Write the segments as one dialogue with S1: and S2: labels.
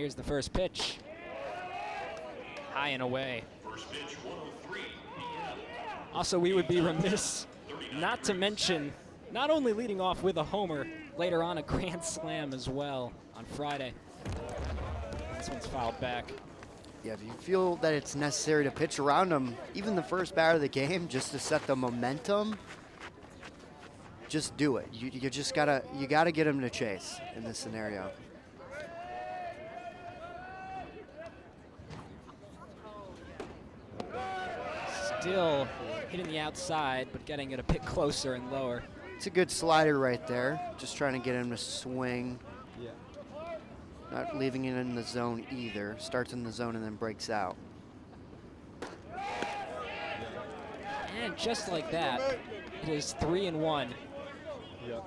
S1: Here's the first pitch. High and away.
S2: First pitch, 103 p.m.
S1: Also, we would be remiss not to mention not only leading off with a homer, later on a grand slam as well on Friday. This one's fouled back.
S3: Yeah, if you feel that it's necessary to pitch around him, even the first batter of the game, just to set the momentum, just do it. You just gotta get him to chase in this scenario.
S1: Still hitting the outside, but getting it a bit closer and lower.
S3: It's a good slider right there. Just trying to get him to swing.
S4: Yeah.
S3: Not leaving it in the zone either. Starts in the zone and then breaks out.
S1: And just like that, it is 3-1.
S4: Yeah,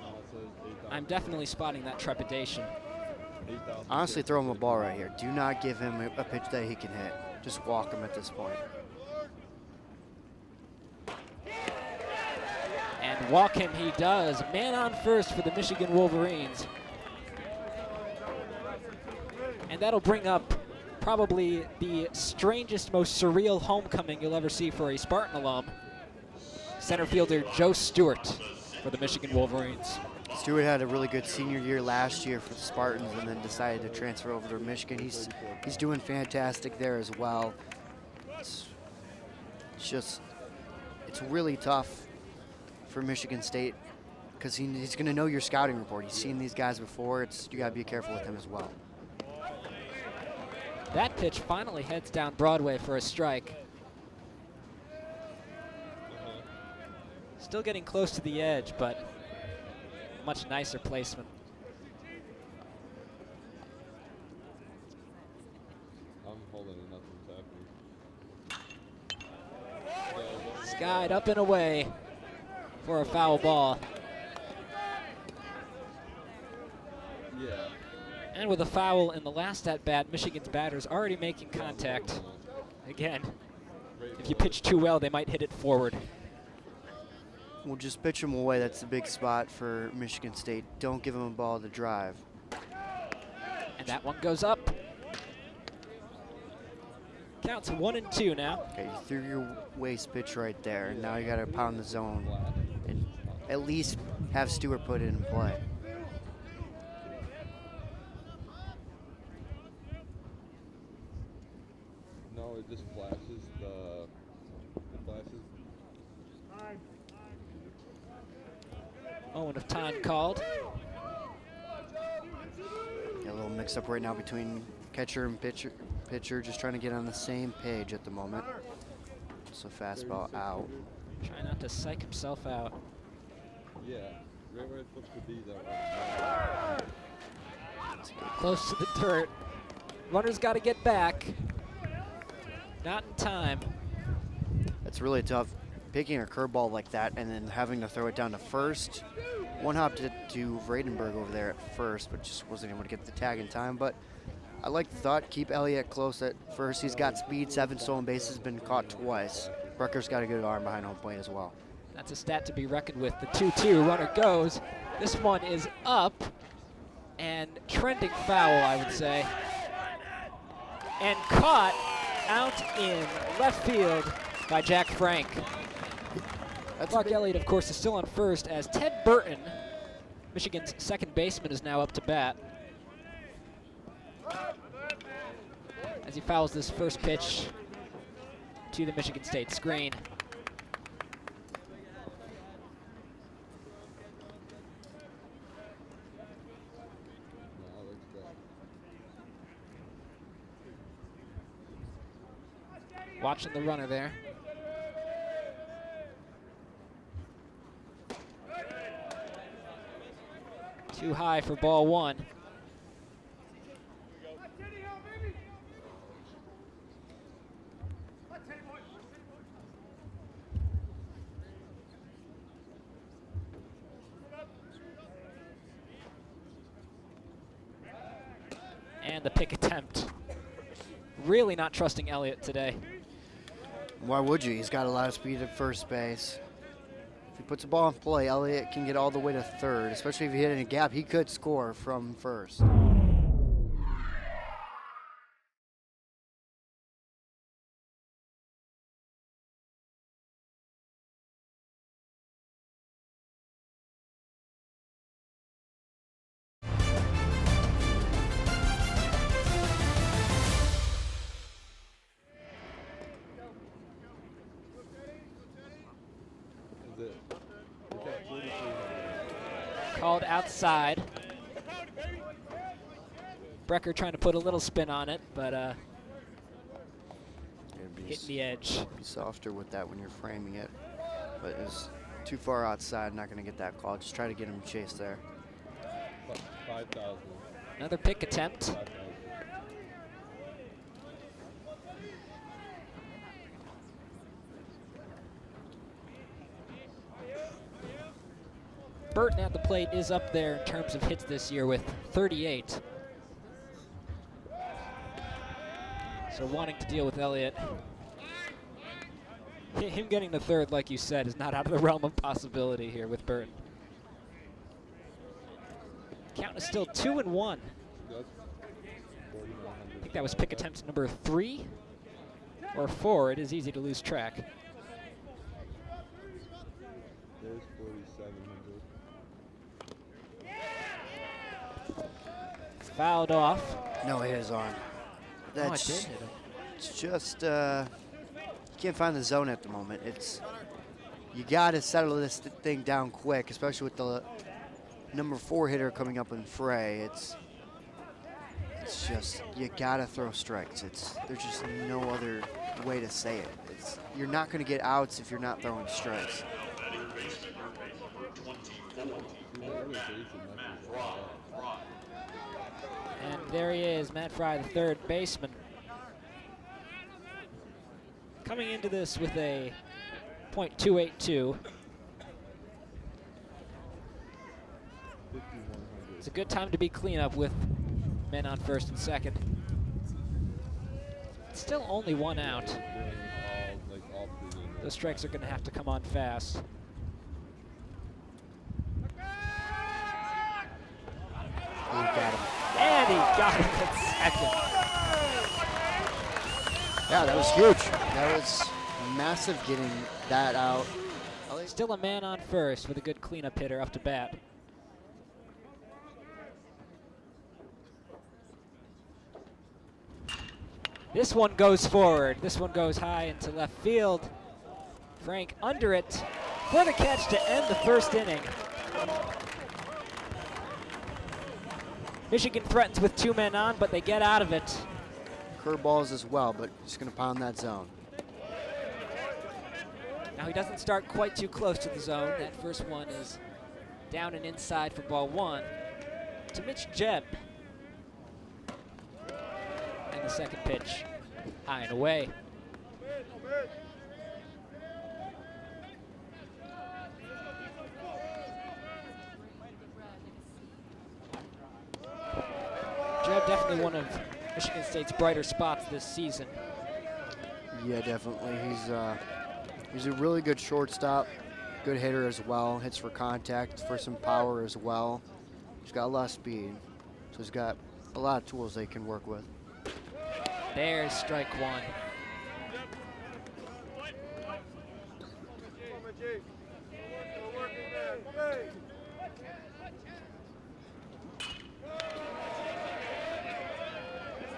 S1: I'm definitely spotting that trepidation.
S3: Honestly, throw him a ball right here. Do not give him a pitch that he can hit. Just walk him at this point.
S1: And walk him he does. Man on first for the Michigan Wolverines. And that'll bring up probably the strangest, most surreal homecoming you'll ever see for a Spartan alum. Center fielder Joe Stewart for the Michigan Wolverines.
S3: Stewart had a really good senior year last year for the Spartans and then decided to transfer over to Michigan. He's doing fantastic there as well. It's really tough for Michigan State because he's going to know your scouting report. He's seen these guys before. You got to be careful with him as well.
S1: That pitch finally heads down Broadway for a strike. Still getting close to the edge, but much nicer placement.
S4: I'm holding it, nothing's happening.
S1: Skied up and away for a foul ball.
S4: Yeah.
S1: And with a foul in the last at-bat, Michigan's batters already making contact. Again, if you pitch too well, they might hit it forward.
S3: We'll just pitch him away. That's the big spot for Michigan State. Don't give him a ball to drive.
S1: And that one goes up. Counts 1-2 now.
S3: Okay, you threw your waste pitch right there. Now you got to pound the zone and at least have Stewart put it in play.
S4: No, it just flashes
S1: Moment of time called.
S3: Yeah, a little mix up right now between catcher and pitcher, just trying to get on the same page at the moment. So fastball out.
S1: Trying not to psych himself out.
S4: Yeah, right where it's supposed to be though.
S1: Close to the dirt. Runner's got to get back. Not in time.
S3: That's really tough. Picking a curveball like that and then having to throw it down to first. One hop to Vredenberg over there at first, but just wasn't able to get the tag in time. But I like the thought, keep Elliott close at first. He's got speed, 7 stolen bases, been caught twice. Rucker's got a good arm behind home plate as well.
S1: That's a stat to be reckoned with. The 2-2 runner goes. This one is up and trending foul, I would say. And caught out in left field by Jack Frank. Clark Elliott, of course, is still on first as Ted Burton, Michigan's second baseman, is now up to bat. As he fouls this first pitch to the Michigan State screen. Watching the runner there. Too high for ball one. And the pick attempt. Really not trusting Elliott today.
S3: Why would you? He's got a lot of speed at first base. If he puts the ball in play, Elliott can get all the way to third, especially if he hit in a gap. He could score from first.
S1: called outside. Brecker trying to put a little spin on it, but hitting the edge.
S3: Be softer with that when you're framing it. But it's too far outside, not going to get that call. Just try to get him chased there.
S4: 5,000.
S1: Another pick attempt.
S4: 5,000.
S1: Burton at the plate is up there in terms of hits this year with 38. So wanting to deal with Elliott. Him getting the third, like you said, is not out of the realm of possibility here with Burton. Count is still 2-1.
S4: That's
S1: I think that was pick attempt number 3 or 4. It is easy to lose track.
S4: There's 4,700.
S1: Fouled off.
S3: No, it is on.
S1: Oh, it
S3: That's
S1: did hit him.
S3: it's just you can't find the zone at the moment. It's you got to settle this thing down quick, especially with the number 4 hitter coming up in fray. It's just you got to throw strikes. There's just no other way to say it. You're not going to get outs if you're not throwing strikes.
S1: And there he is, Matt Fry, the third baseman. Coming into this with a .282. It's a good time to be cleanup with men on first and second. It's still only 1 out. Those strikes are going to have to come on fast.
S3: He got him.
S1: And he got him at second.
S3: Yeah, that was huge. That was massive getting that out.
S1: Still a man on first with a good cleanup hitter up to bat. This one goes forward. This one goes high into left field. Frank under it for the catch to end the first inning. Michigan threatens with 2 men on, but they get out of it.
S3: Curveballs as well, but just going to pound that zone.
S1: Now he doesn't start quite too close to the zone. That first one is down and inside for ball 1 to Mitch Jebb. And the second pitch, high and away. Jebb definitely one of Michigan State's brighter spots this season.
S3: Yeah, definitely. He's a really good shortstop, good hitter as well. Hits for contact, for some power as well. He's got a lot of speed, so he's got a lot of tools they can work with.
S1: There's strike 1.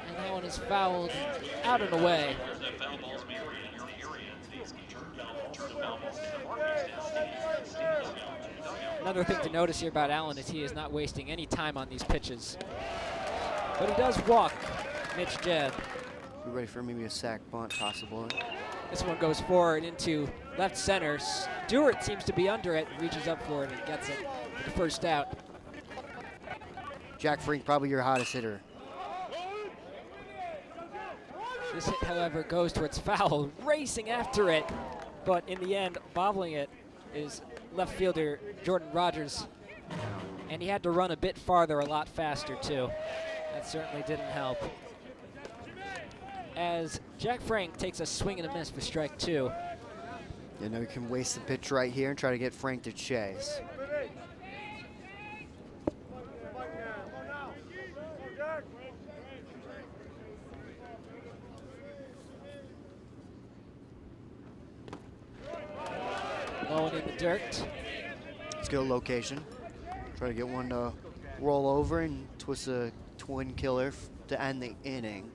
S1: And that one is fouled out and away. Another thing to notice here about Allen is he is not wasting any time on these pitches. But he does walk Mitch Jebb.
S3: Be ready for maybe a sac bunt, possibly.
S1: This one goes forward into left center. Stewart seems to be under it, reaches up for it and gets it for the first out.
S3: Jack Frink, probably your hottest hitter.
S1: This hit, however, goes towards foul, racing after it, but in the end, bobbling it is left fielder Jordan Rogers, and he had to run a bit farther, a lot faster too. That certainly didn't help. As Jack Frank takes a swing and a miss for strike 2.
S3: You know, you can waste the pitch right here and try to get Frank to chase.
S1: Low and in the dirt.
S3: Let's go location. Try to get one to roll over and twist a twin killer to end the inning.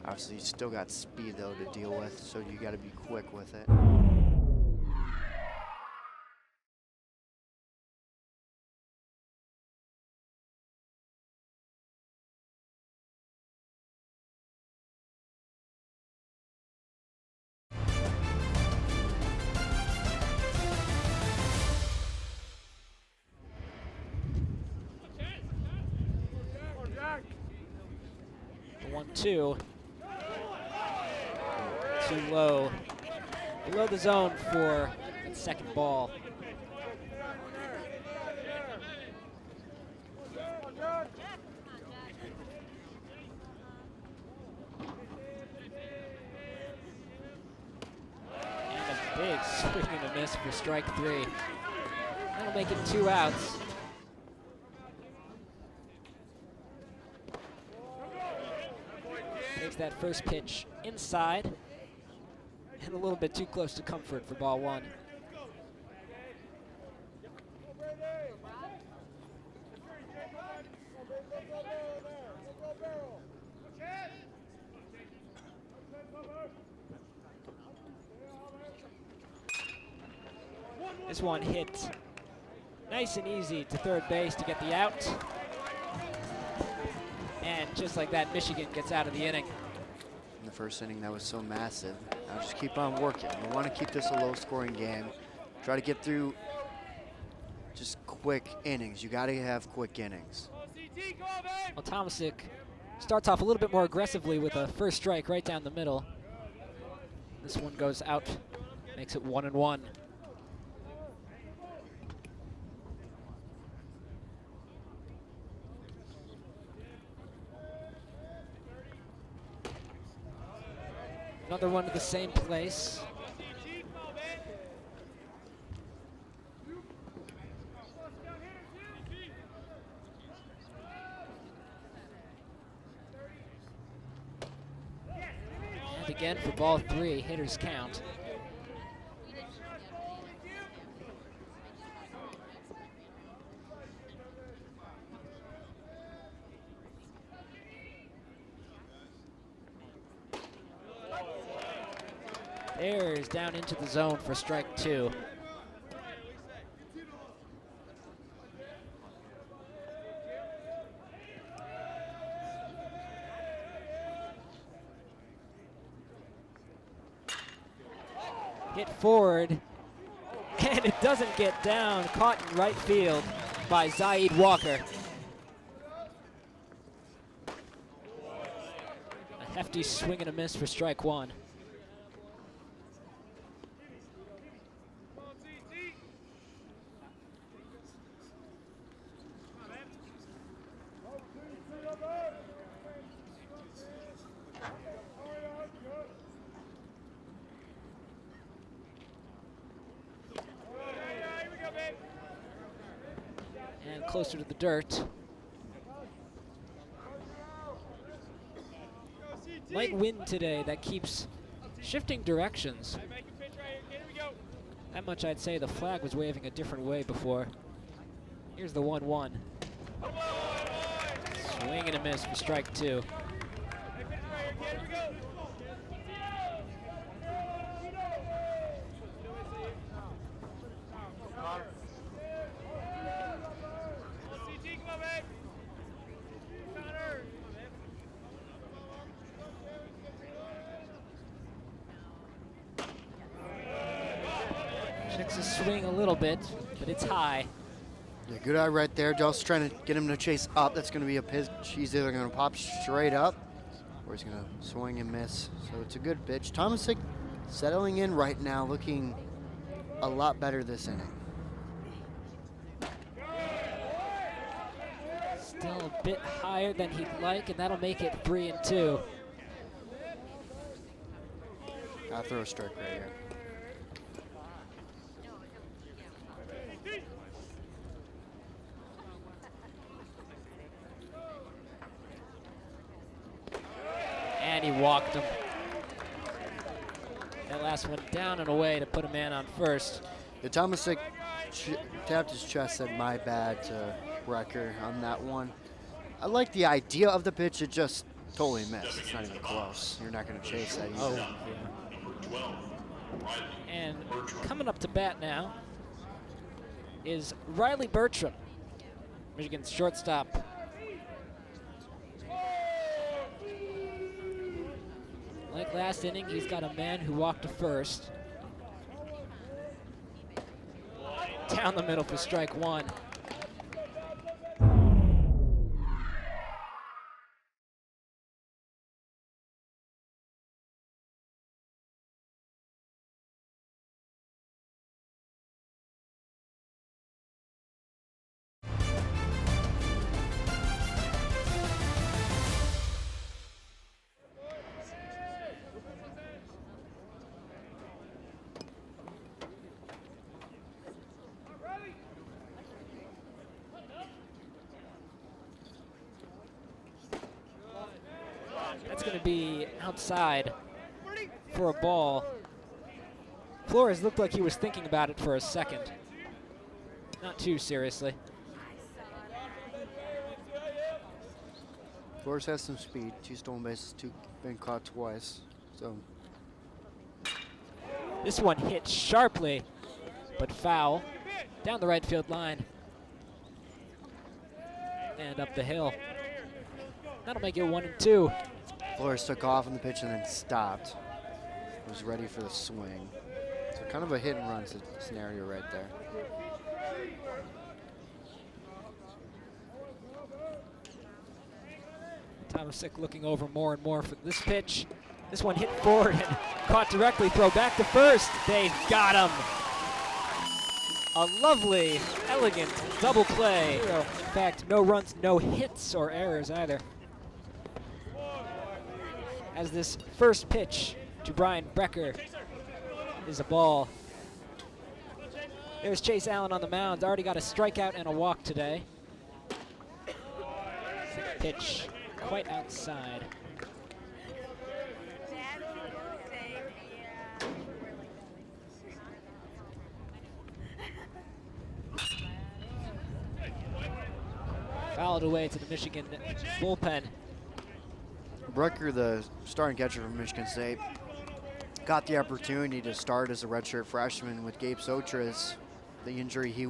S3: Obviously, you still got speed, though, to deal with, so you got to be quick with it.
S1: 2. Too low. Below the zone for that second ball. And a big swing and a miss for strike 3. That'll make it 2 outs. Takes that first pitch inside. And a little bit too close to comfort for ball 1. This one hit nice and easy to third base to get the out. And just like that, Michigan gets out of the inning.
S3: In the first inning, that was so massive. Now just keep on working. We want to keep this a low-scoring game. Try to get through just quick innings. You got to have quick innings.
S1: Well, Tomasic starts off a little bit more aggressively with a first strike right down the middle. This one goes out, makes it 1-1. Another one to the same place. And again for ball 3, hitters count. There's down into the zone for strike 2. Hit forward, and it doesn't get down. Caught in right field by Zaid Walker. A hefty swing and a miss for strike 1. And closer to the dirt. Light wind today that keeps shifting directions. That much I'd say. The flag was waving a different way before. Here's the 1-1. Swing and a miss for strike 2. Checks his swing a little bit, but it's high.
S3: Yeah, good eye right there. Just trying to get him to chase up. That's going to be a pitch. He's either going to pop straight up or he's going to swing and miss. So it's a good pitch. Tomasic settling in right now, looking a lot better this inning.
S1: Still a bit higher than he'd like, and that'll make it 3-2.
S3: I'll throw a strike right here.
S1: And he walked him. That last one down and away to put a man on first.
S3: The Tomasic tapped his chest, said my bad to Recker on that one. I like the idea of the pitch, it just totally missed. It's not even close. You're not going to chase that either.
S1: Oh, yeah. And coming up to bat now is Riley Bertram, Michigan's shortstop. Like last inning, he's got a man who walked to first. Down the middle for strike 1. going to be outside for a ball. Flores looked like he was thinking about it for a second. Not too seriously.
S3: Flores has some speed. 2 stolen bases, 2 been caught twice. So
S1: This one hit sharply, but foul. Down the right field line. And up the hill. That'll make it 1-2.
S3: Flores took off on the pitch and then stopped. Was ready for the swing. So kind of a hit and run scenario right there.
S1: Tomasic looking over more and more for this pitch. This one hit forward and caught directly. Throw back to first. They've got him. A lovely, elegant double play. In fact, no runs, no hits or errors either. As this first pitch to Brian Brecker is a ball. There's Chase Allen on the mound. Already got a strikeout and a walk today. Pitch quite outside. Fouled away to the Michigan bullpen.
S3: Brucker, the starting catcher from Michigan State, got the opportunity to start as a redshirt freshman with Gabe Sotras. The injury he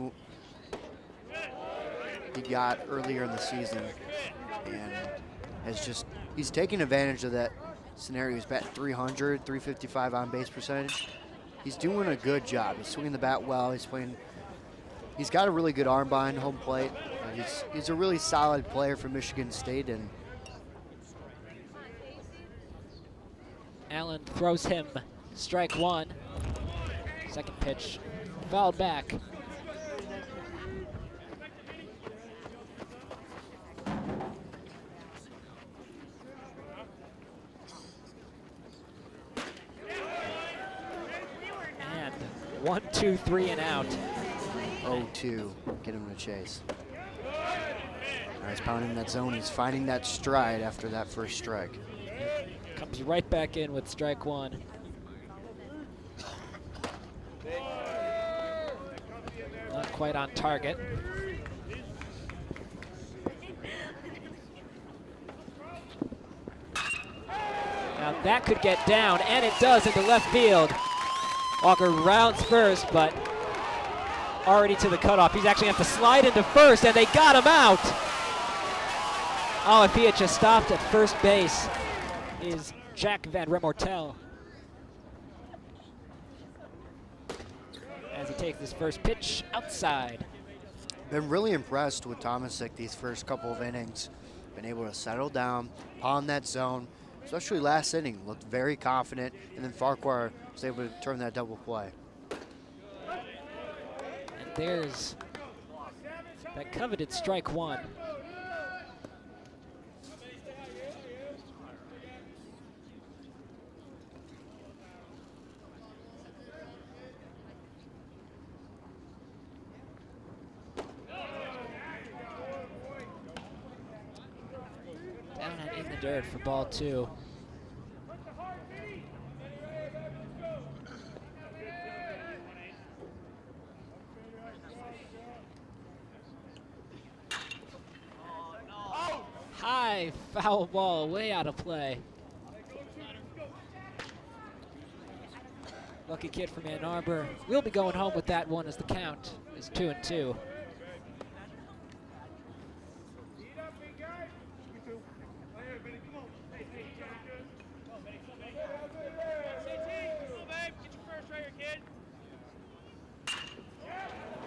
S3: got earlier in the season, and he's taken advantage of that scenario. He's batting 300, 355 on base percentage. He's doing a good job. He's swinging the bat well. He's got a really good arm behind home plate. He's a really solid player for Michigan State, and
S1: Allen throws him strike one. Second pitch fouled back. And 1, 2, 3 and out.
S3: 0-2, get him to chase. He's pounding that zone. He's finding that stride after that first strike.
S1: Comes right back in with strike one. Not quite on target. Now that could get down, and it does into left field. Walker rounds first, but already to the cutoff. He's actually have to slide into first, and they got him out. Oh, if he had just stopped at first base, is Jack Van Remortel. As he takes his first pitch outside.
S3: Been really impressed with Tomasic these first couple of innings. Been able to settle down, pawn that zone, especially last inning. Looked very confident, and then Farquhar was able to turn that double play.
S1: And there's that coveted strike one. Down and in the dirt for ball two. High foul ball, way out of play. Lucky kid from Ann Arbor. We'll be going home with that one as the count is 2-2.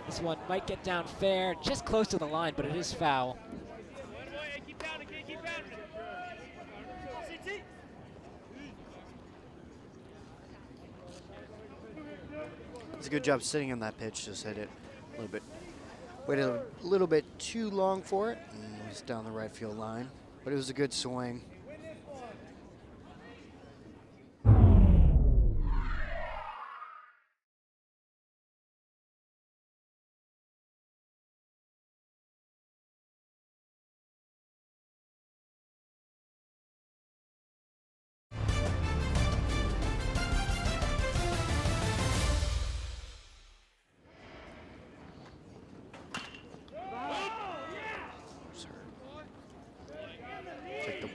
S1: This one might get down fair, just close to the line, but it is foul.
S3: It's a good job sitting on that pitch, just hit it a little bit. Waited a little bit too long for it, and it was down the right field line. But it was a good swing.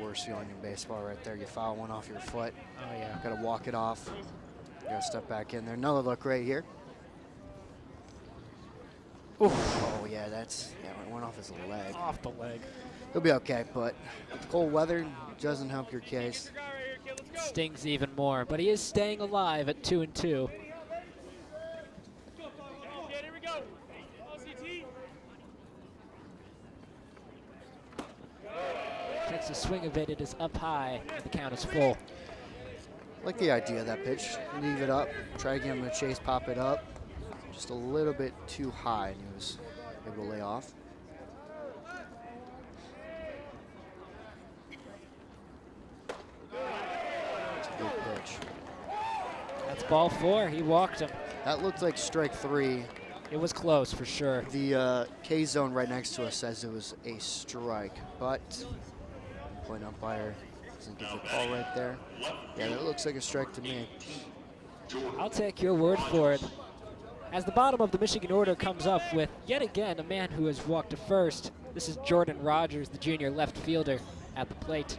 S3: worst feeling in baseball right there. You foul one off your foot.
S1: Oh, yeah.
S3: Got to walk it off. Got to step back in there. Another look right here. Oof. Oh, yeah, it went off his leg.
S1: Off the leg.
S3: He'll be okay, but with the cold weather doesn't help your case.
S1: Stings even more, but he is staying alive at 2-2. Takes a swing of it. It is up high. And the count is full.
S3: I like the idea of that pitch. Leave it up. Try to get him to chase, pop it up. Just a little bit too high, and he was able to lay off. It's a good pitch.
S1: That's ball 4. He walked him.
S3: That looked like strike 3.
S1: It was close for sure.
S3: The K zone right next to us says it was a strike, but point umpire doesn't give the call right there. Yeah, that looks like a strike to me.
S1: I'll take your word for it. As the bottom of the Michigan order comes up with, yet again, a man who has walked to first. This is Jordan Rogers, the junior left fielder, at the plate.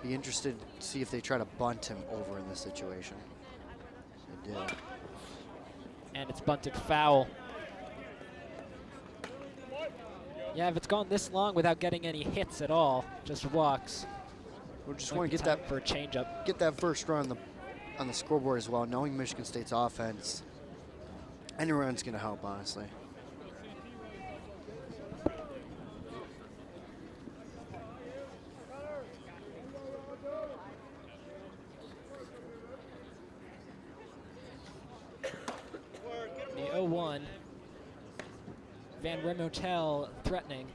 S3: Be interested to see if they try to bunt him over in this situation. They did.
S1: And it's bunted foul. Yeah, if it's gone this long without getting any hits at all, just walks.
S3: We just want to get that
S1: for a changeup.
S3: Get that first run on the scoreboard as well. Knowing Michigan State's offense, any run's going to help, honestly.
S1: The 0-1. Van Remotel threatening.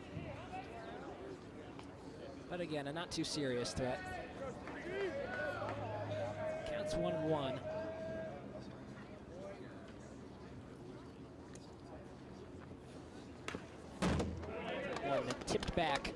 S1: But again, a not too serious threat. Counts 1-1. One tipped back.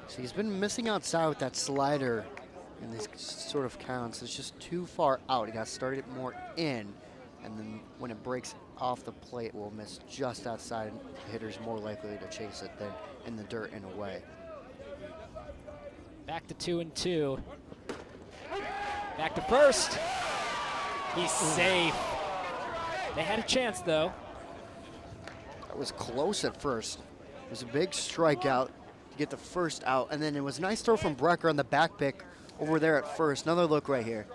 S3: So he's been missing outside with that slider in these sort of counts. It's just too far out. He got to start it more in, and then when it breaks off the plate, will miss just outside, and the hitter's more likely to chase it than in the dirt and away.
S1: Back to 2-2. Back to first. He's safe. They had a chance, though.
S3: That was close at first. It was a big strikeout to get the first out, and then it was a nice throw from Brecker on the back pick over there at first. Another look right here.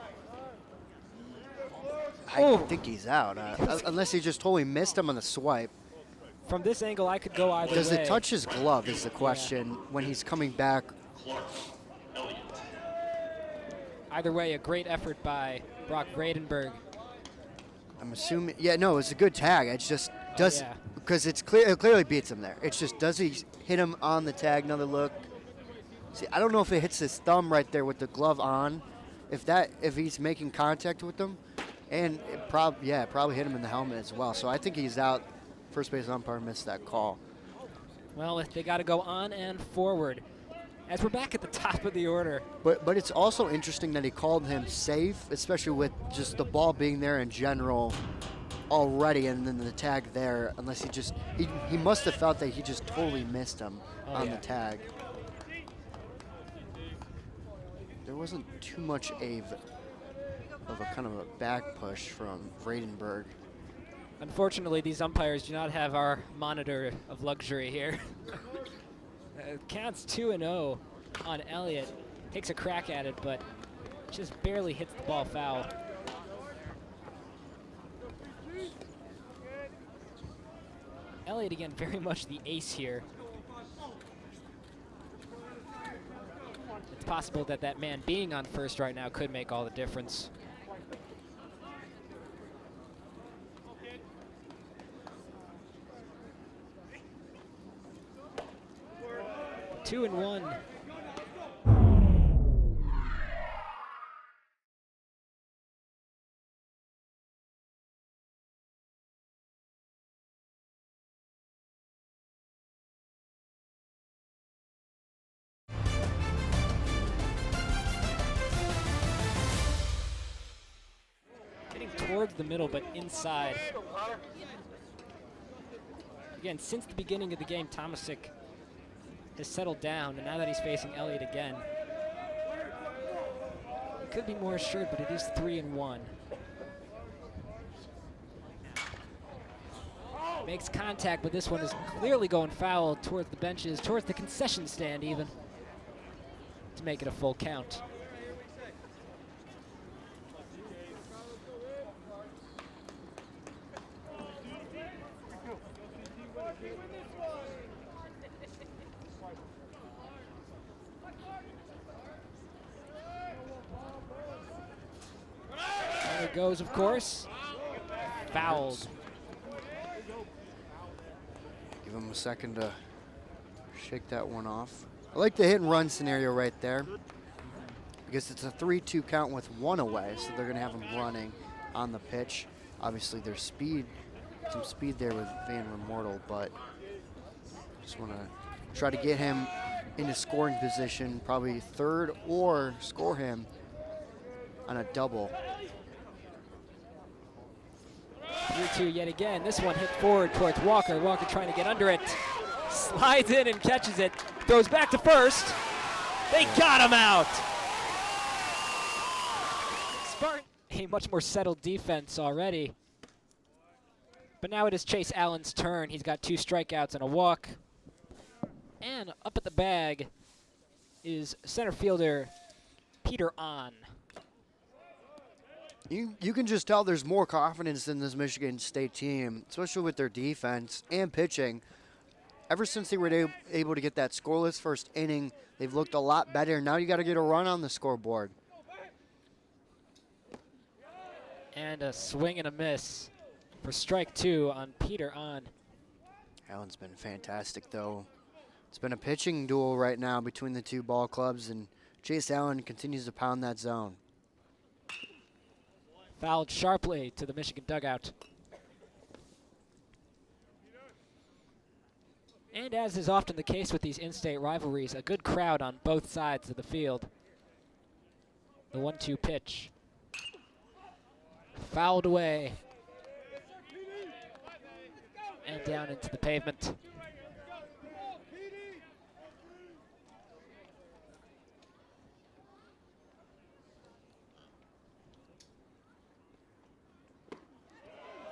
S3: I think he's out, unless he just totally missed him on the swipe.
S1: From this angle, I could go either way.
S3: Does it touch his glove is the question when he's coming back.
S1: Either way, a great effort by Brock Vredenberg.
S3: I'm assuming, yeah, no, it's a good tag. It's just, because it's clear, it clearly beats him there. It's just, does he hit him on the tag? Another look. See, I don't know if it hits his thumb right there with the glove on. If he's making contact with them, and it probably hit him in the helmet as well. So I think he's out. First base umpire missed that call.
S1: Well, they got to go on and forward. As we're back at the top of the order.
S3: But it's also interesting that he called him safe, especially with just the ball being there in general already, and then the tag there, unless he must have felt that he just totally missed him on the tag. There wasn't too much of a kind of a back push from Vredenberg.
S1: Unfortunately, these umpires do not have our monitor of luxury here. Counts 2-0 on Elliott. Takes a crack at it, but just barely hits the ball foul. Elliott, again, very much the ace here. It's possible that that man being on first right now could make all the difference. 2-1. hitting towards the middle, but inside. Again, since the beginning of the game, Tomasic has settled down, and now that he's facing Elliott again, he could be more assured, but it is 3-1. Makes contact, but this one is clearly going foul towards the benches, towards the concession stand even, to make it a full count. There it goes, of course. Fouled.
S3: Give him a second to shake that one off. I like the hit and run scenario right there because it's a 3-2 count with one away, so they're going to have him running on the pitch. Obviously, there's speed, some speed there with Van Remortel, but just want to try to get him into scoring position, probably third, or score him on a double.
S1: 3-2 yet again. This one hit forward towards Walker. Walker trying to get under it. Slides in and catches it. Throws back to first. They got him out. Spartan, a much more settled defense already. But now it is Chase Allen's turn. He's got 2 strikeouts and a walk. And up at the bag is center fielder Peter Ahn.
S3: You can just tell there's more confidence in this Michigan State team, especially with their defense and pitching. Ever since they were able to get that scoreless first inning, they've looked a lot better. Now you got to get a run on the scoreboard.
S1: And a swing and a miss for strike 2 on Peter Ahn.
S3: Allen's been fantastic, though. It's been a pitching duel right now between the two ball clubs, and Chase Allen continues to pound that zone.
S1: Fouled sharply to the Michigan dugout. And as is often the case with these in-state rivalries, a good crowd on both sides of the field. The 1-2 pitch. Fouled away. And down into the pavement.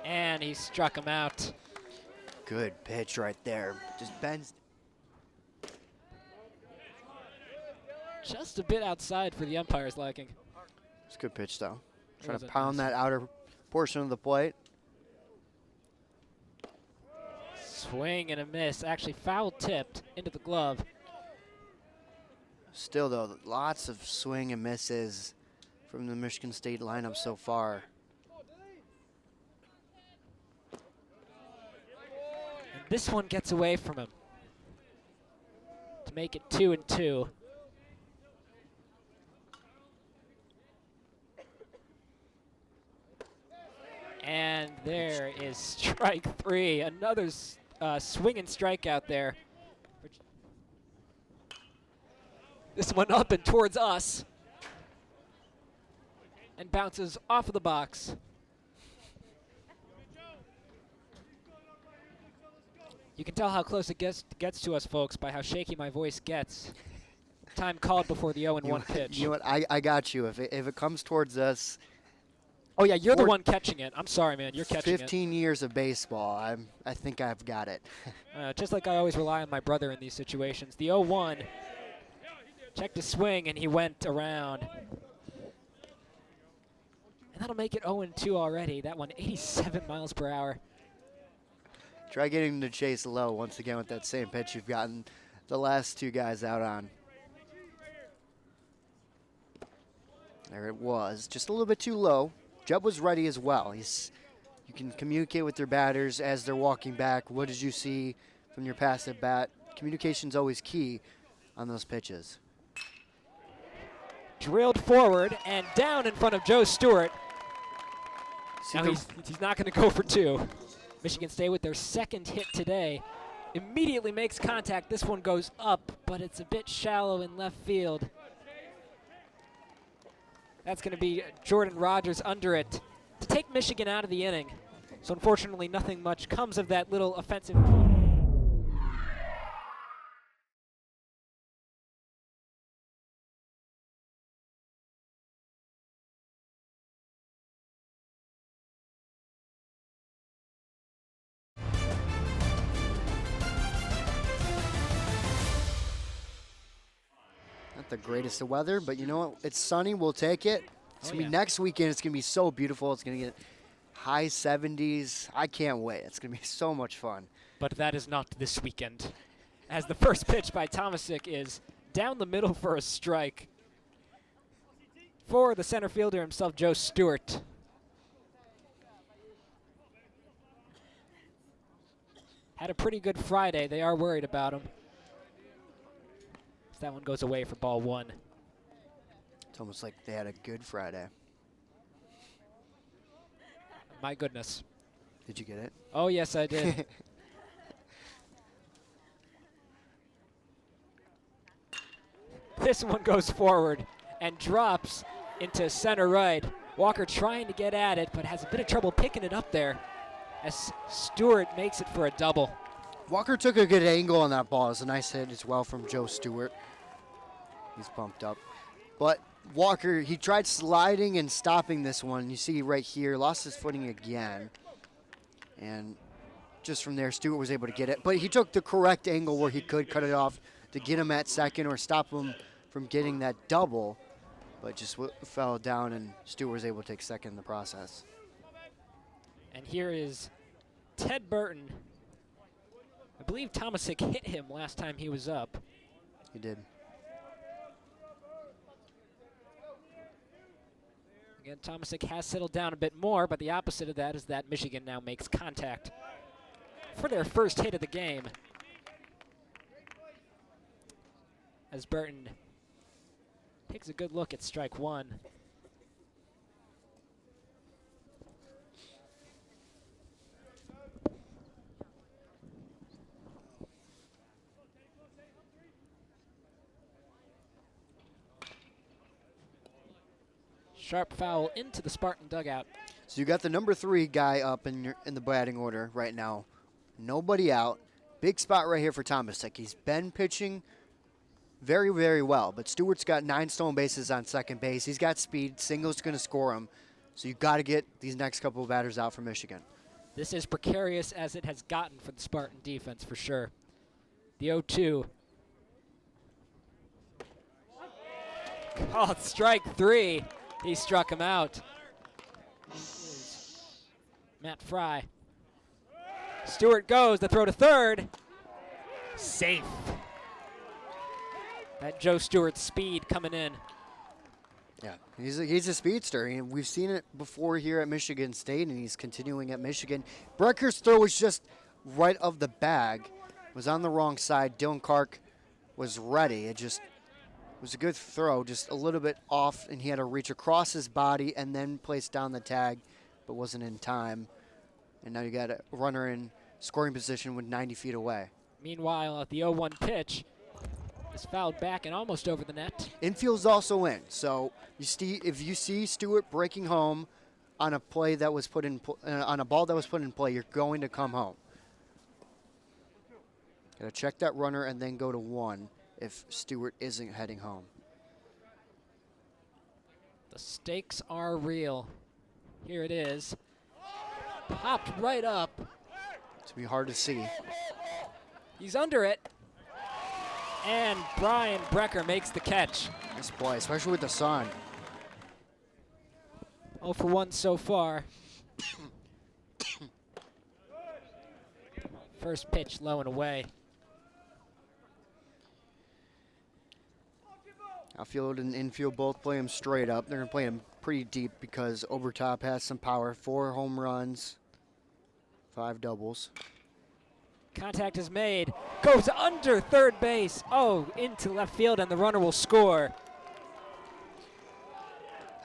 S1: And he struck him out.
S3: Good pitch right there. Just bends.
S1: Just a bit outside for the umpire's liking.
S3: It's a good pitch, though.
S1: It
S3: Trying
S1: was
S3: to
S1: a
S3: pound
S1: nice
S3: that outer portion of the plate.
S1: Swing and a miss. Actually foul tipped into the glove.
S3: Still, though, lots of swing and misses from the Michigan State lineup so far.
S1: And this one gets away from him to make it 2-2. And there is strike 3. Another swing and strikeout there. This one up and towards us. And bounces off of the box. You can tell how close it gets to us, folks, by how shaky my voice gets. Time called before the 0-1 pitch.
S3: You know what? I got you. If it comes towards us.
S1: Oh, yeah, you're the one catching it. I'm sorry, man. You're catching
S3: 15 years of baseball. I think I've got it.
S1: Just like I always rely on my brother in these situations. The 0-1 checked his swing, and he went around. And that'll make it 0-2 already. That one, 87 miles per hour.
S3: Try getting to chase low once again with that same pitch you've gotten the last two guys out on. There it was. Just a little bit too low. Jeb was ready as well. You can communicate with your batters as they're walking back. What did you see from your pass at bat? Communication's always key on those pitches.
S1: Drilled forward and down in front of Joe Stewart. Now he's not going to go for 2. Michigan State with their second hit today. Immediately makes contact. This one goes up, but it's a bit shallow in left field. That's going to be Jordan Rogers under it to take Michigan out of the inning. So unfortunately, nothing much comes of that little offensive.
S3: Not the greatest of weather, but you know what? It's sunny. We'll take it. It's going to be next weekend. It's going to be so beautiful. It's going to get high 70s. I can't wait. It's going to be so much fun.
S1: But that is not this weekend, as the first pitch by Tomasic is down the middle for a strike for the center fielder himself, Joe Stewart. Had a pretty good Friday. They are worried about him. That one goes away for ball 1.
S3: It's almost like they had a good Friday.
S1: My goodness.
S3: Did you get it?
S1: Oh, yes, I did. This one goes forward and drops into center right. Walker trying to get at it, but has a bit of trouble picking it up there as Stewart makes it for a double.
S3: Walker took a good angle on that ball. It's a nice hit as well from Joe Stewart. He's pumped up. But Walker, he tried sliding and stopping this one. You see right here, lost his footing again. And just from there, Stewart was able to get it. But he took the correct angle where he could cut it off to get him at second or stop him from getting that double. But just fell down, and Stewart was able to take second in the process.
S1: And here is Ted Burton. I believe Tomasic hit him last time he was up.
S3: He did.
S1: Again, Tomasic has settled down a bit more, but the opposite of that is that Michigan now makes contact for their first hit of the game. As Burton takes a good look at strike 1. Sharp foul into the Spartan dugout.
S3: So you got the number 3 guy up in the batting order right now. Nobody out. Big spot right here for Tomasic. He's been pitching very, very well, but Stewart's got 9 stolen bases on second base. He's got speed. Single's going to score him. So you got to get these next couple of batters out for Michigan.
S1: This is precarious as it has gotten for the Spartan defense for sure. The 0-2. Called strike 3. He struck him out. Matt Fry. Stewart goes, the throw to third. Safe. That Joe Stewart speed coming in.
S3: Yeah, he's a speedster. And we've seen it before here at Michigan State, and he's continuing at Michigan. Brecker's throw was just right of the bag. Was on the wrong side. Dylan Clark was ready. It just was a good throw, just a little bit off, and he had to reach across his body and then place down the tag, but wasn't in time. And now you got a runner in scoring position with 90 feet away.
S1: Meanwhile, at the 0-1 pitch, is fouled back and almost over the net.
S3: Infield's also in, so if you see Stewart breaking home on a play that was put in on a ball that was put in play, you're going to come home. Got to check that runner and then go to 1. If Stewart isn't heading home.
S1: The stakes are real. Here it is. Popped right up.
S3: It's going to be hard to see.
S1: He's under it. And Brian Brecker makes the catch.
S3: Nice play, especially with the sun.
S1: 0 for 1 so far. First pitch low and away.
S3: Outfield and infield both play him straight up. They're going to play him pretty deep because Obertop has some power. 4 home runs, 5 doubles.
S1: Contact is made. Goes under third base. Oh, into left field, and the runner will score.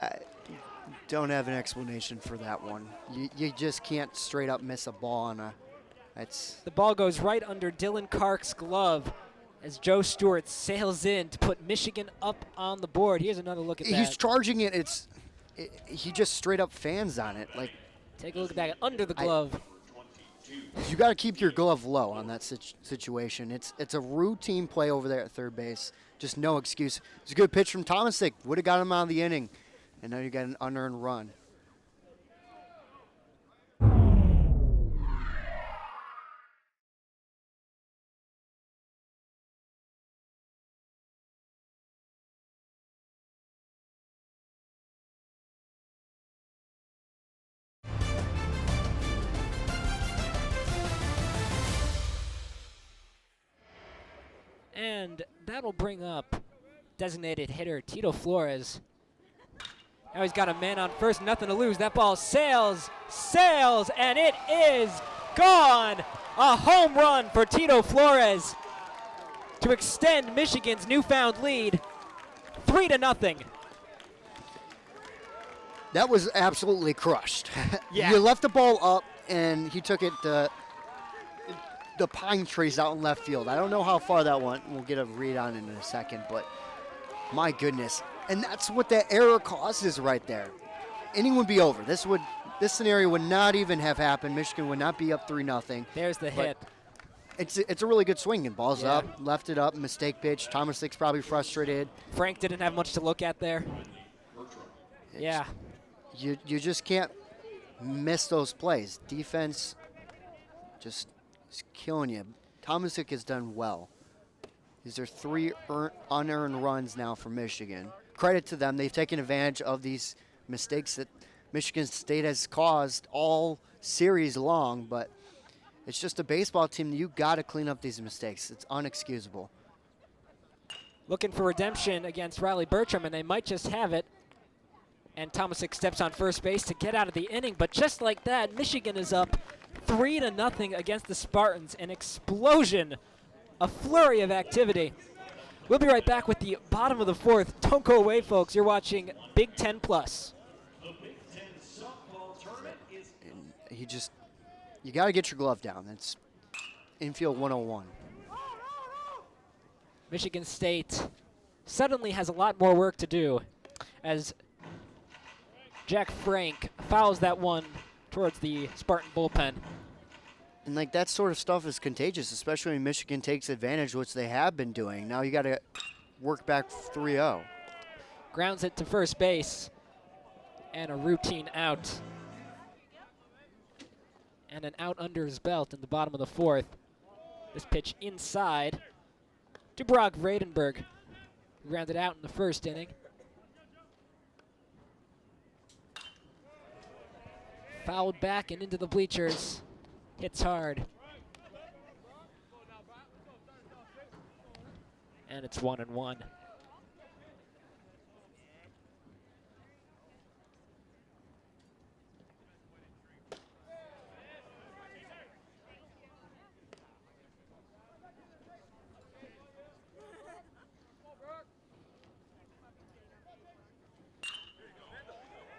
S3: I don't have an explanation for that one. You just can't straight up miss a ball on a.
S1: The ball goes right under Dylan Clark's glove as Joe Stewart sails in to put Michigan up on the board. Here's another look at that.
S3: He's charging it. he just straight up fans on it. Like,
S1: Take a look at that under the glove.
S3: you got to keep your glove low on that situation. It's a routine play over there at third base. Just no excuse. It's a good pitch from Tomasic. Would have got him out of the inning. And now you got an unearned run.
S1: And that'll bring up designated hitter Tito Flores. Now he's got a man on first, nothing to lose. That ball sails, and it is gone. A home run for Tito Flores to extend Michigan's newfound lead, 3-0.
S3: That was absolutely crushed.
S1: Yeah.
S3: You left the ball up, and he took it the pine trees out in left field. I don't know how far that went. We'll get a read on it in a second, but my goodness. And that's what that error causes right there. Inning would be over. This scenario would not even have happened. Michigan would not be up 3-0.
S1: There's the hit.
S3: It's a really good swing. And ball's
S1: Yeah.
S3: up, left it up, mistake pitch. Tomasic's probably frustrated.
S1: Frank didn't have much to look at there. Yeah.
S3: You just can't miss those plays. Defense just is killing you. Tomasic has done well. These are 3 unearned runs now for Michigan. Credit to them. They've taken advantage of these mistakes that Michigan State has caused all series long, but it's just a baseball team. You got to clean up these mistakes. It's unexcusable.
S1: Looking for redemption against Riley Bertram, and they might just have it. And Tomasic steps on first base to get out of the inning, but just like that, Michigan is up 3-0 against the Spartans. An explosion, a flurry of activity. We'll be right back with the bottom of the fourth. Don't go away, folks. You're watching Big Ten Plus.
S2: The Big Ten softball tournament is
S3: And you got to get your glove down. That's infield 101.
S1: Michigan State suddenly has a lot more work to do as Jack Frank fouls that one towards the Spartan bullpen.
S3: And like that sort of stuff is contagious, especially when Michigan takes advantage, which they have been doing. Now you got to work back 3-0.
S1: Grounds it to first base, and a routine out. And an out under his belt in the bottom of the fourth. This pitch inside to Brock Vredenberg, who grounded out in the first inning. Fouled back and into the bleachers. Hits hard. And it's 1-1.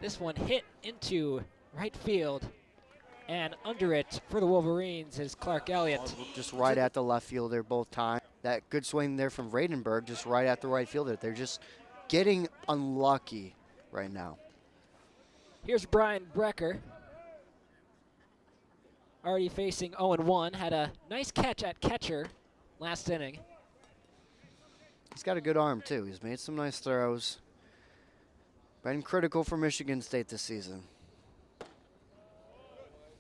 S1: This one hit into right field. And under it for the Wolverines is Clark Elliott.
S3: Just right at the left fielder both times. That good swing there from Vredenberg, just right at the right fielder. They're just getting unlucky right now.
S1: Here's Brian Brecker. Already facing 0-1. Had a nice catch at catcher last inning.
S3: He's got a good arm, too. He's made some nice throws. Been critical for Michigan State this season.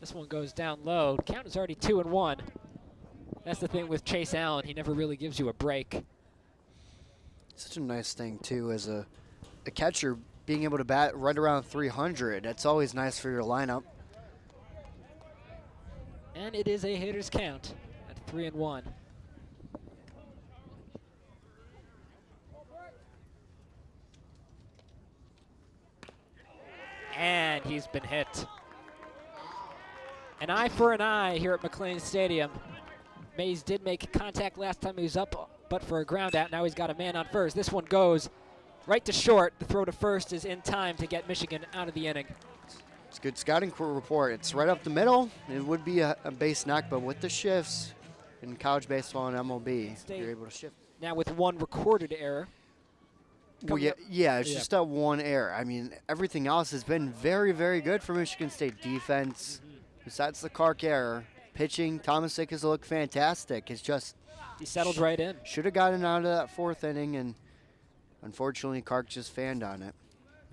S1: This one goes down low. Count is already 2-1. That's the thing with Chase Allen. He never really gives you a break.
S3: Such a nice thing, too, as a catcher, being able to bat right around 300. That's always nice for your lineup.
S1: And it is a hitter's count at 3-1. And he's been hit. An eye for an eye here at McLean Stadium. Mays did make contact last time he was up, but for a ground out. Now he's got a man on first. This one goes right to short. The throw to first is in time to get Michigan out of the inning.
S3: It's a good scouting report. It's right up the middle. It would be a base knock, but with the shifts in college baseball and MLB, you're able to shift.
S1: Now with one recorded error.
S3: Well, yeah, it's just that one error. I mean, everything else has been very, very good for Michigan State defense. Besides the Clark error, pitching, Tomasic has looked fantastic. It's just
S1: he settled right in.
S3: Should have gotten out of that fourth inning, and unfortunately, Clark just fanned on it.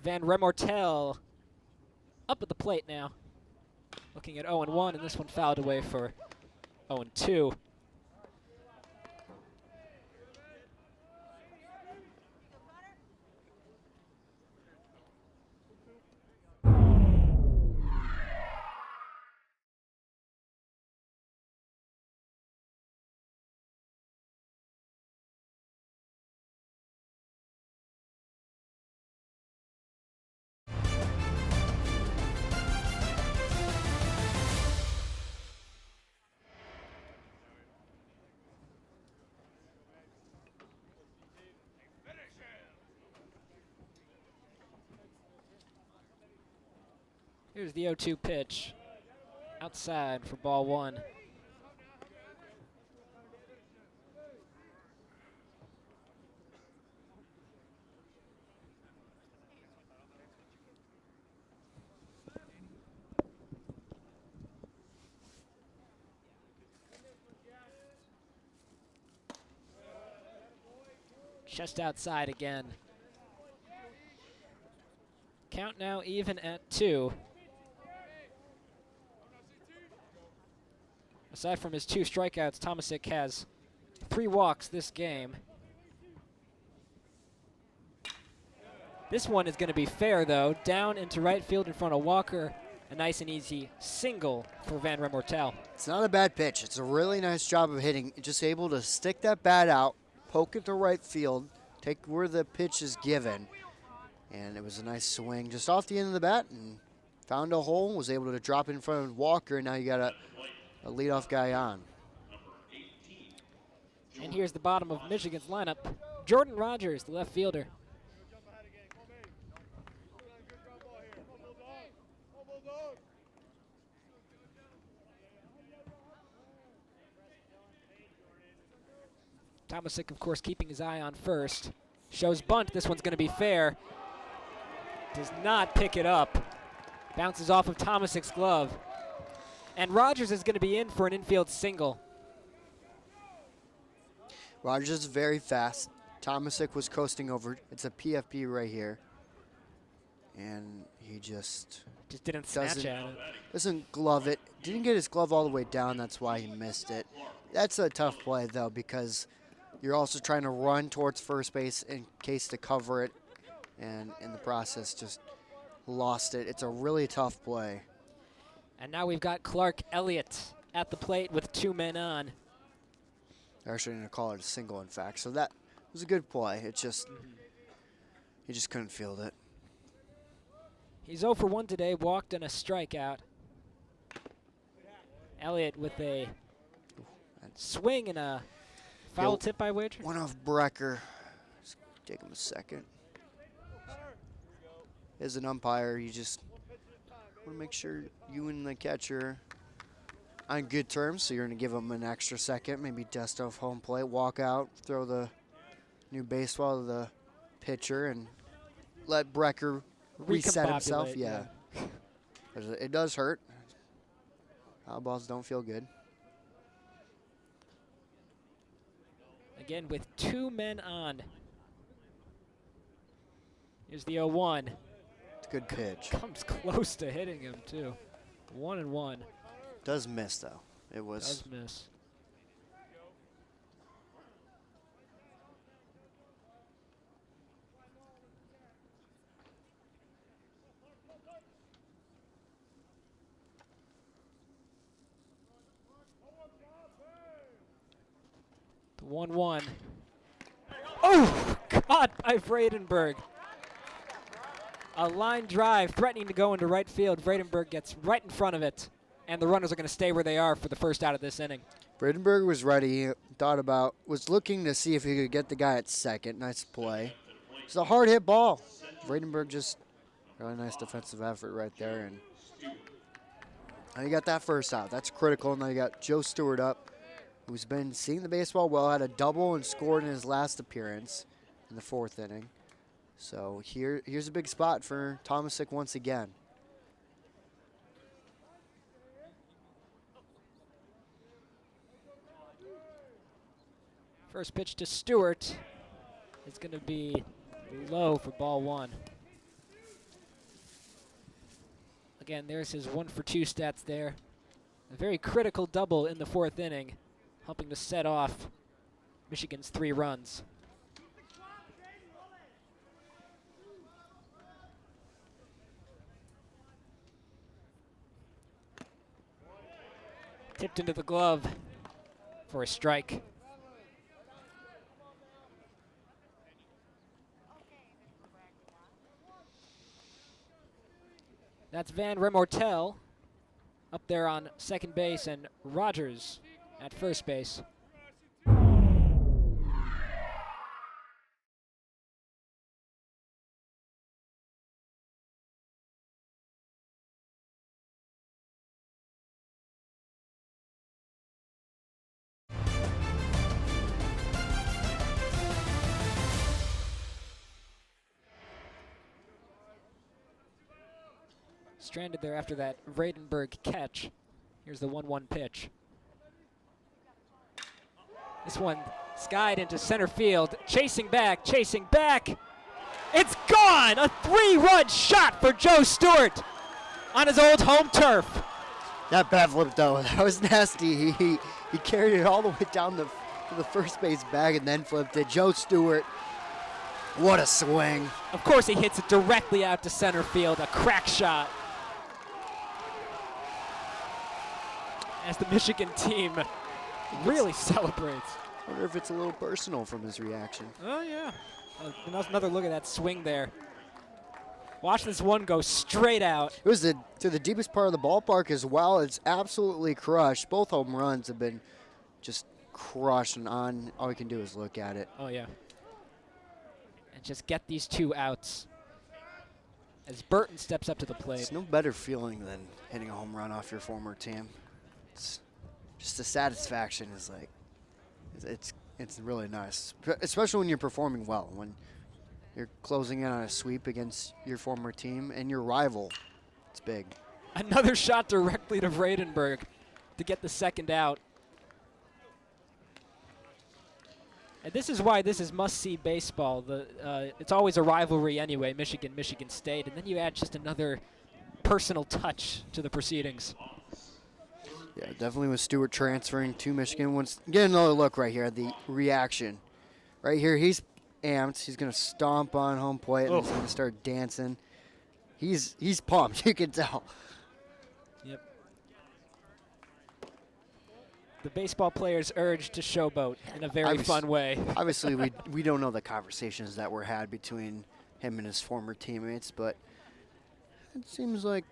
S1: Van Remortel up at the plate now, looking at 0-1, and this one fouled away for 0-2. Here's the 0-2 pitch. Outside for ball one. Just outside again. Count now even at 2. Aside from his 2 strikeouts, Tomasic has 3 walks this game. This one is going to be fair, though. Down into right field in front of Walker. A nice and easy single for Van Remortel.
S3: It's not a bad pitch. It's a really nice job of hitting. Just able to stick that bat out, poke it to right field, take where the pitch is given. And it was a nice swing just off the end of the bat and found a hole, was able to drop it in front of Walker, and now you got a leadoff guy on.
S1: And here's the bottom of Michigan's lineup. Jordan Rogers, the left fielder. Tomasic, of course, keeping his eye on first. Shows bunt. This one's going to be fair. Does not pick it up. Bounces off of Tomasic's glove. And Rogers is going to be in for an infield single.
S3: Rogers is very fast. Tomasic was coasting over. It's a PFP right here. And he just
S1: didn't snatch at it.
S3: Doesn't glove it. Didn't get his glove all the way down. That's why he missed it. That's a tough play, though, because you're also trying to run towards first base in case to cover it. And in the process, just lost it. It's a really tough play.
S1: And now we've got Clark Elliott at the plate with 2 men on.
S3: They're actually going to call it a single, in fact. So that was a good play. It just, he just couldn't field it.
S1: He's 0 for 1 today, walked and a strikeout. Elliott with a swing and a foul tip, I wager.
S3: One off Brecker. Just take him a second. As an umpire, you just want to make sure you and the catcher on good terms, so you're going to give them an extra second, maybe dust off home plate, walk out, throw the new baseball to the pitcher, and let Brecker reset himself. Yeah. It does hurt. Foul balls don't feel good.
S1: Again, with 2 men on. Here's the 0-1.
S3: Good pitch.
S1: Comes close to hitting him, too. 1-1.
S3: Does miss, though. It was.
S1: Does miss. The 1-1. Oh, God, by Vredenberg. A line drive threatening to go into right field. Vredenberg gets right in front of it, and the runners are going to stay where they are for the first out of this inning.
S3: Vredenberg was ready. He was looking to see if he could get the guy at second. Nice play. It's a hard hit ball. Vredenberg just really nice defensive effort right there, and now you got that first out. That's critical. Now you got Joe Stewart up, who's been seeing the baseball well, had a double and scored in his last appearance in the 4th inning. So here's a big spot for Tomasic once again.
S1: First pitch to Stewart is going to be low for ball 1. Again, there's his 1-for-2 stats there. A very critical double in the 4th inning, helping to set off Michigan's 3 runs. Tipped into the glove for a strike. That's Van Remortel up there on second base and Rogers at first base. Stranded there after that Vredenberg catch. Here's the 1-1 pitch. This one skied into center field, chasing back. It's gone! A 3-run shot for Joe Stewart on his old home turf.
S3: That bat flip, though, that was nasty. He carried it all the way down to the first base bag and then flipped it. Joe Stewart, what a swing.
S1: Of course he hits it directly out to center field, a crack shot. As the Michigan team really celebrates.
S3: I wonder if it's a little personal from his reaction.
S1: Oh, yeah. Another look at that swing there. Watch this one go straight out.
S3: It was to the deepest part of the ballpark as well. It's absolutely crushed. Both home runs have been just crushed, and all you can do is look at it.
S1: Oh, yeah. And just get these 2 outs as Burton steps up to the plate.
S3: It's no better feeling than hitting a home run off your former team. It's just the satisfaction is like, it's really nice, especially when you're performing well, when you're closing in on a sweep against your former team and your rival. It's big.
S1: Another shot directly to Vredenberg to get the second out. And this is why this is must-see baseball. It's always a rivalry anyway, Michigan State, and then you add just another personal touch to the proceedings.
S3: Yeah, definitely with Stewart transferring to Michigan. Get another look right here, the reaction. Right here, he's amped. He's going to stomp on home plate, and he's going to start dancing. He's pumped, you can tell.
S1: Yep. The baseball players urged to showboat in a very fun way.
S3: Obviously, we don't know the conversations that were had between him and his former teammates, but it seems like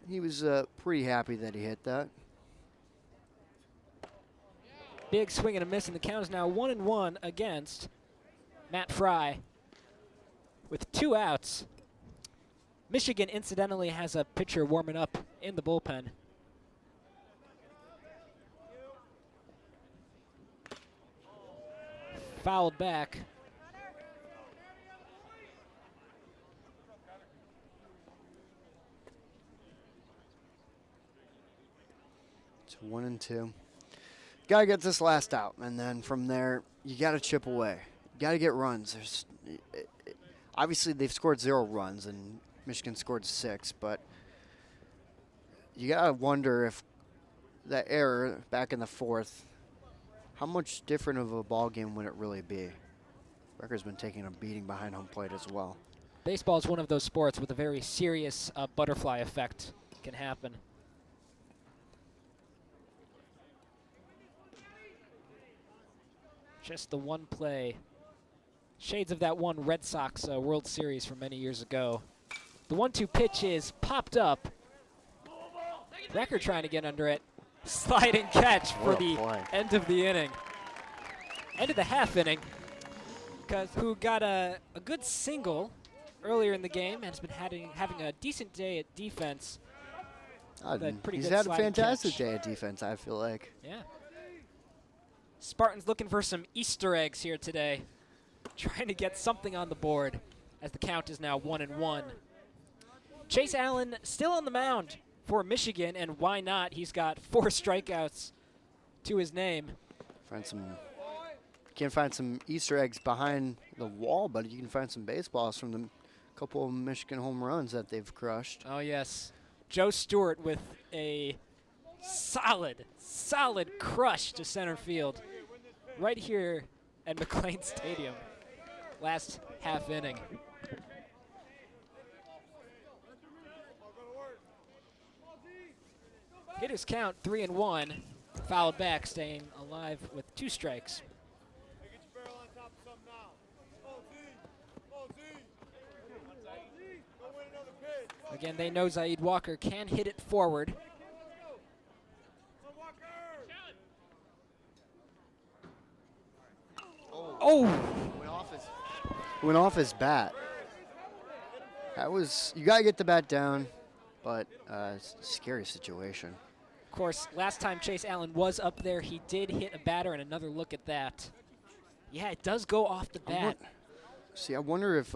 S3: he was pretty happy that he hit that.
S1: Big swing and a miss, and the count is now 1-1 against Matt Fry with 2 outs. Michigan, incidentally, has a pitcher warming up in the bullpen. Fouled back.
S3: It's 1-2. Got to get this last out, and then from there, you got to chip away. You got to get runs. Obviously, they've scored 0 runs, and Michigan scored 6, but you got to wonder if that error back in the 4th, how much different of a ball game would it really be? Recker's been taking a beating behind home plate as well.
S1: Baseball is one of those sports with a very serious butterfly effect can happen. Just the one play. Shades of that one Red Sox World Series from many years ago. The 1-2 pitch is popped up. Recker trying to get under it. Sliding catch for the end of the inning. End of the half inning. Who got a good single earlier in the game and has been having a decent day at defense.
S3: He's had a fantastic day at defense, I feel like.
S1: Yeah. Spartans looking for some Easter eggs here today. Trying to get something on the board as the count is now 1-1. Chase Allen still on the mound for Michigan, and why not? He's got 4 strikeouts to his name.
S3: Can't find some Easter eggs behind the wall, but you can find some baseballs from the couple of Michigan home runs that they've crushed.
S1: Oh, yes. Joe Stewart with a solid crush to center field right here at McLean Stadium last half inning. Hitters count 3-1, fouled back, staying alive with 2 strikes. Again, they know Zaid Walker can hit it forward. Oh!
S3: Went off his bat. That was, you gotta get the bat down, but it's a scary situation.
S1: Of course, last time Chase Allen was up there, he did hit a batter, and another look at that. Yeah, it does go off the bat.
S3: I wonder if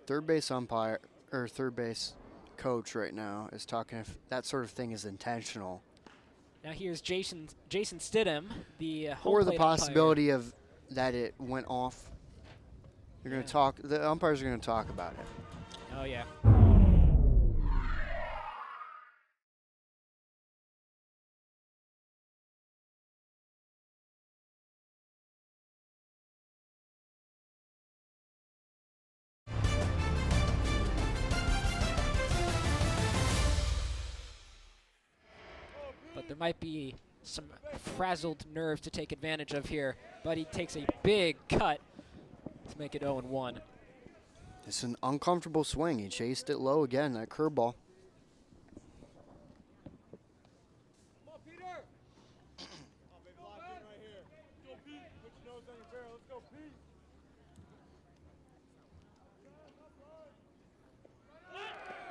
S3: third base umpire or third base coach right now is talking if that sort of thing is intentional.
S1: Now here's Jason Stidham, the home
S3: or the
S1: plate
S3: possibility of that it went off. They're going to talk. The umpires are going to talk about it.
S1: Oh yeah. But there might be some frazzled nerves to take advantage of here. But he takes a big cut to make it 0-1.
S3: It's an uncomfortable swing. He chased it low again, that curveball.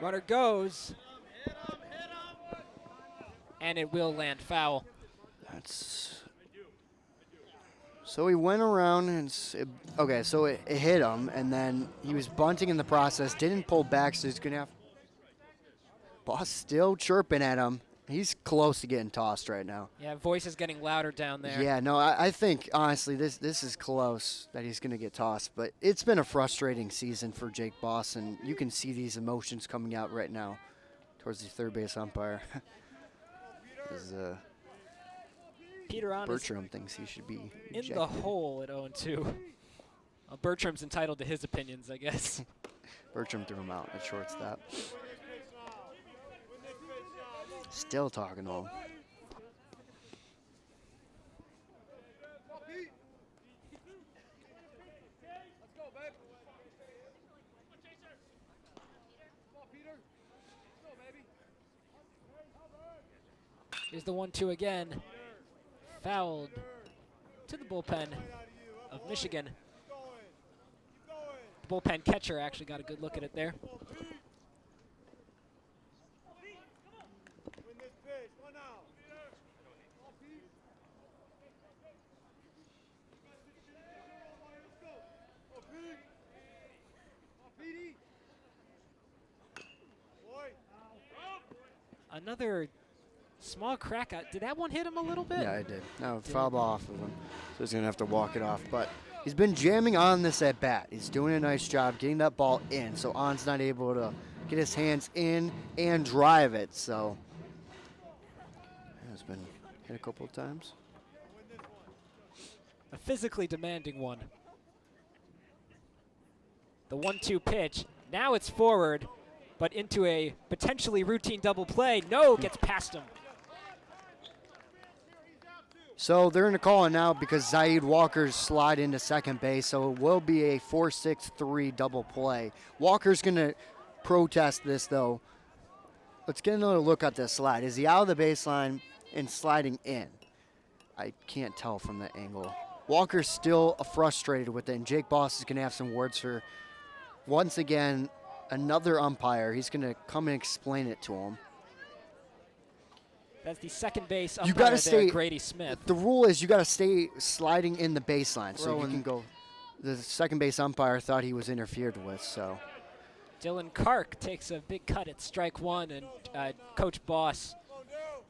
S1: Runner goes. And it will land foul.
S3: So he went around and okay, so it hit him, and then he was bunting in the process, didn't pull back, so he's gonna have boss still chirping at him. He's close to getting tossed right now.
S1: Yeah, voice is getting louder down there.
S3: Yeah, no, I think honestly this is close that he's gonna get tossed, but it's been a frustrating season for Jake Boss, and you can see these emotions coming out right now towards the third base umpire.
S1: Peter on
S3: Bertram thinks he should be
S1: in
S3: ejected.
S1: the hole at 0-2. Well, Bertram's entitled to his opinions, I guess.
S3: Bertram threw him out at shortstop. Still talking to him.
S1: Here's the 1-2 again. Fouled to the bullpen of Michigan. The bullpen catcher actually got a good look at it there. Another small crack out. Did that one hit him a little bit?
S3: Yeah, I did. No, foul ball off of him. So he's going to have to walk it off. But he's been jamming on this at bat. He's doing a nice job getting that ball in. So On's not able to get his hands in and drive it. So it's been hit a couple of times.
S1: A physically demanding one. The 1-2 pitch. Now it's forward, but into a potentially routine double play. No, gets past him.
S3: So they're going to call it now because Zaid Walker's slide into second base, so it will be a 4-6-3 double play. Walker's going to protest this, though. Let's get another look at this slide. Is he out of the baseline and sliding in? I can't tell from that angle. Walker's still frustrated with it, and Jake Boss is going to have some words for, once again, another umpire. He's going to come and explain it to him.
S1: That's the second base umpire there, Grady Smith.
S3: The rule is you got to stay sliding in the baseline, so you can go the second base umpire thought he was interfered with, so.
S1: Dylan Kark takes a big cut at strike one, and Coach Boss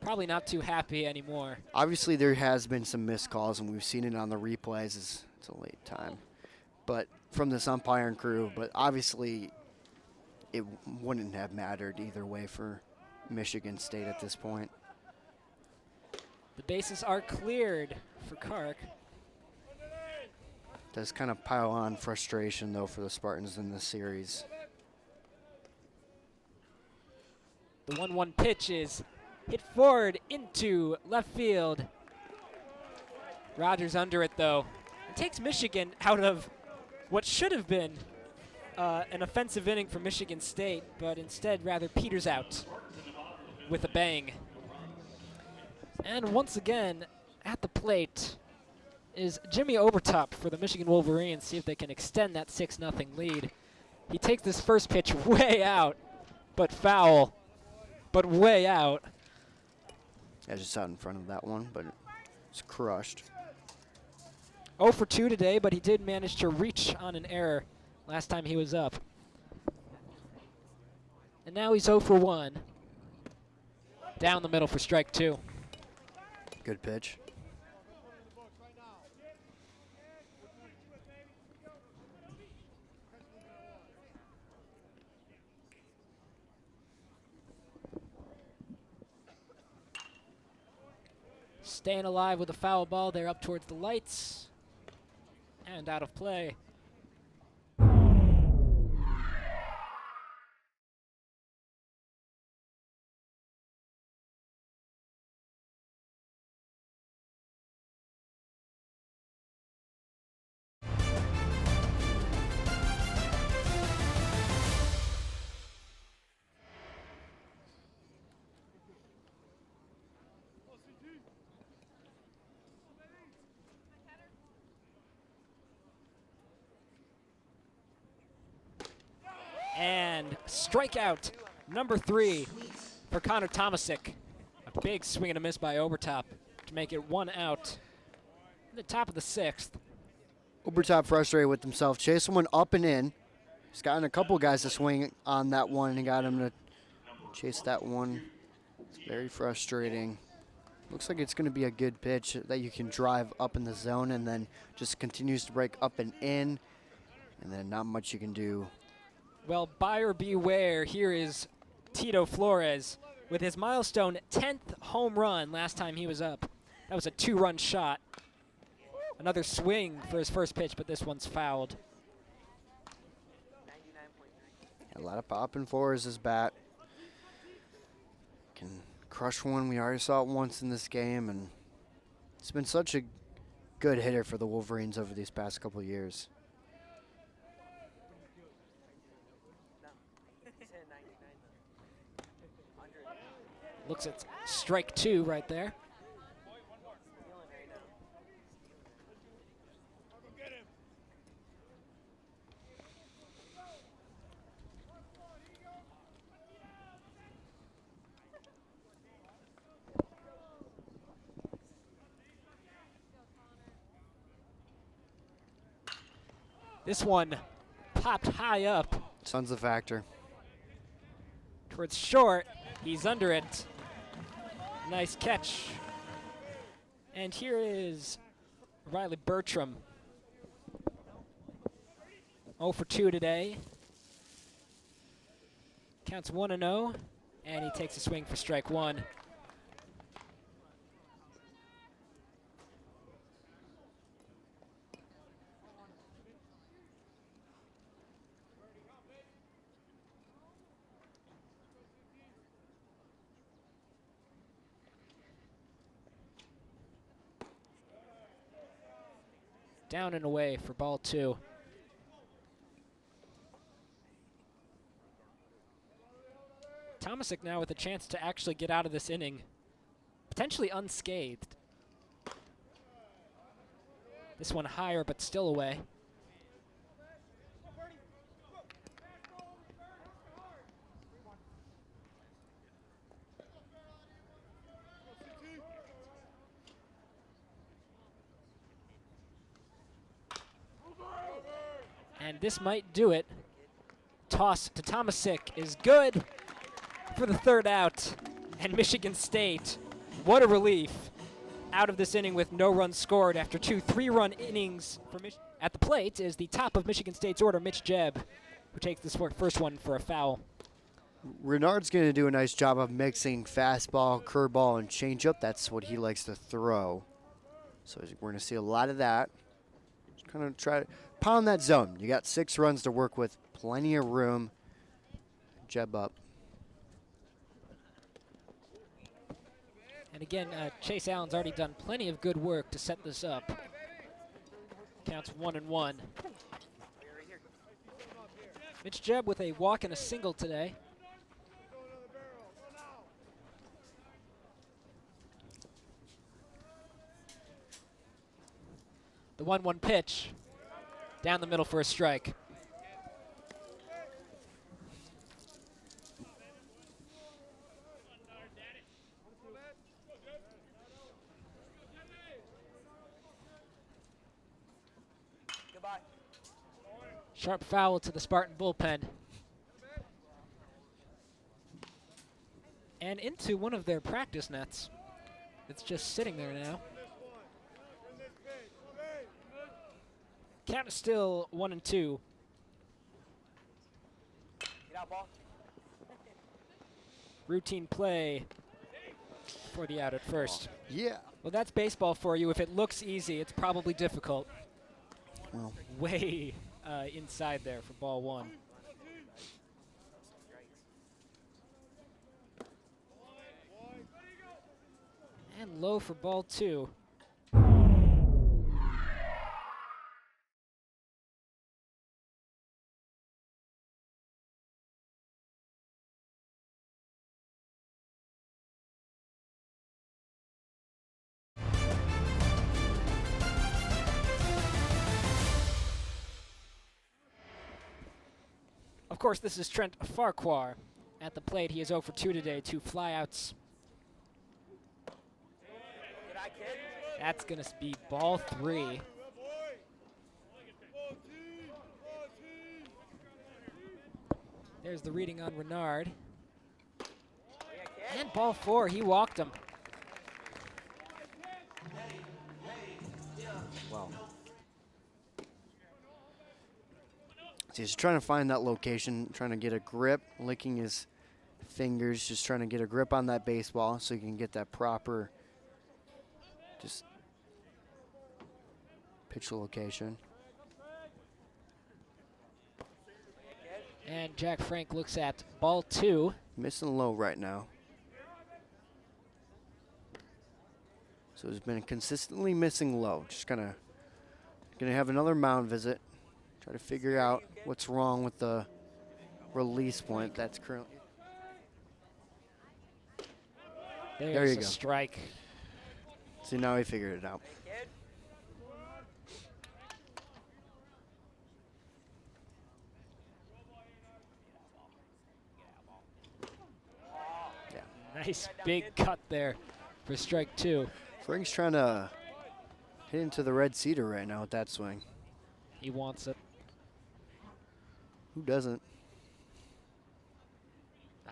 S1: probably not too happy anymore.
S3: Obviously, there has been some missed calls, and we've seen it on the replays. It's a late time, but from this umpiring crew. But obviously, it wouldn't have mattered either way for Michigan State at this point.
S1: The bases are cleared for Kark.
S3: Does kind of pile on frustration, though, for the Spartans in this series.
S1: The 1-1 pitch is hit forward into left field. Rogers under it, though. It takes Michigan out of what should have been an offensive inning for Michigan State, but instead rather peters out with a bang. And once again, at the plate is Jimmy Overtop for the Michigan Wolverines. See if they can extend that 6-0 lead. He takes this first pitch way out, but foul, but way out.
S3: Yeah, just out in front of that one, but it's crushed.
S1: 0 for 2 today, but he did manage to reach on an error last time he was up. And now he's 0 for 1. Down the middle for strike 2.
S3: Good pitch.
S1: Staying alive with a foul ball. They're up towards the lights and out of play. And strikeout number 3 for Connor Tomasic. A big swing and a miss by Overtop to make it 1 out. In the top of the 6th.
S3: Overtop frustrated with himself. Chasing one up and in. He's gotten a couple guys to swing on that one and got him to chase that one. It's very frustrating. Looks like it's going to be a good pitch that you can drive up in the zone and then just continues to break up and in. And then not much you can do.
S1: Well, buyer beware. Here is Tito Flores with his milestone 10th home run last time he was up. That was a 2-run shot. Another swing for his first pitch, but this one's fouled.
S3: A lot of pop in Flores' bat. Can crush one. We already saw it once in this game, and it's been such a good hitter for the Wolverines over these past couple of years.
S1: Looks at strike 2 right there. This one popped high up.
S3: Son's a factor.
S1: Towards short. He's under it. Nice catch. And here is Riley Bertram. 0 for 2 today. Counts 1-0, and he takes a swing for strike 1. Down and away for ball 2. Tomasic now with a chance to actually get out of this inning, potentially unscathed. This one higher, but still away. And this might do it. Toss to Tomasic is good for the 3rd out. And Michigan State, what a relief, out of this inning with no runs scored after 2 3-run innings for Michigan. At the plate is the top of Michigan State's order, Mitch Jebb, who takes this first one for a foul.
S3: Renard's going to do a nice job of mixing fastball, curveball, and changeup. That's what he likes to throw. So we're going to see a lot of that. Just kind of try to pound that zone. You got 6 runs to work with, plenty of room. Jebb up.
S1: And again, Chase Allen's already done plenty of good work to set this up. Counts 1-1. Mitch Jebb with a walk and a single today. The 1-1 pitch, down the middle for a strike. Sharp foul to the Spartan bullpen. And into one of their practice nets. It's just sitting there now. Count is still 1-2. Routine play for the out at first.
S3: Yeah.
S1: Well, that's baseball for you. If it looks easy, it's probably difficult.
S3: Well,
S1: Way inside there for ball 1. And low for ball 2. Of course, this is Trent Farquhar at the plate. He is 0 for 2 today, 2 flyouts. That's going to be ball 3. There's the reading on Renard. And ball 4, he walked him.
S3: wow. So he's trying to find that location, trying to get a grip, licking his fingers, just trying to get a grip on that baseball so he can get that proper just pitch location.
S1: And Jack Frank looks at ball 2.
S3: Missing low right now. So he's been consistently missing low. Just gonna have another mound visit. Try to figure out what's wrong with the release point. That's currently.
S1: There's
S3: you
S1: a
S3: go.
S1: strike.
S3: See, now he figured it out. Yeah.
S1: Nice big cut there for strike 2.
S3: Frank's trying to hit into the red cedar right now with that swing.
S1: He wants it.
S3: Who doesn't?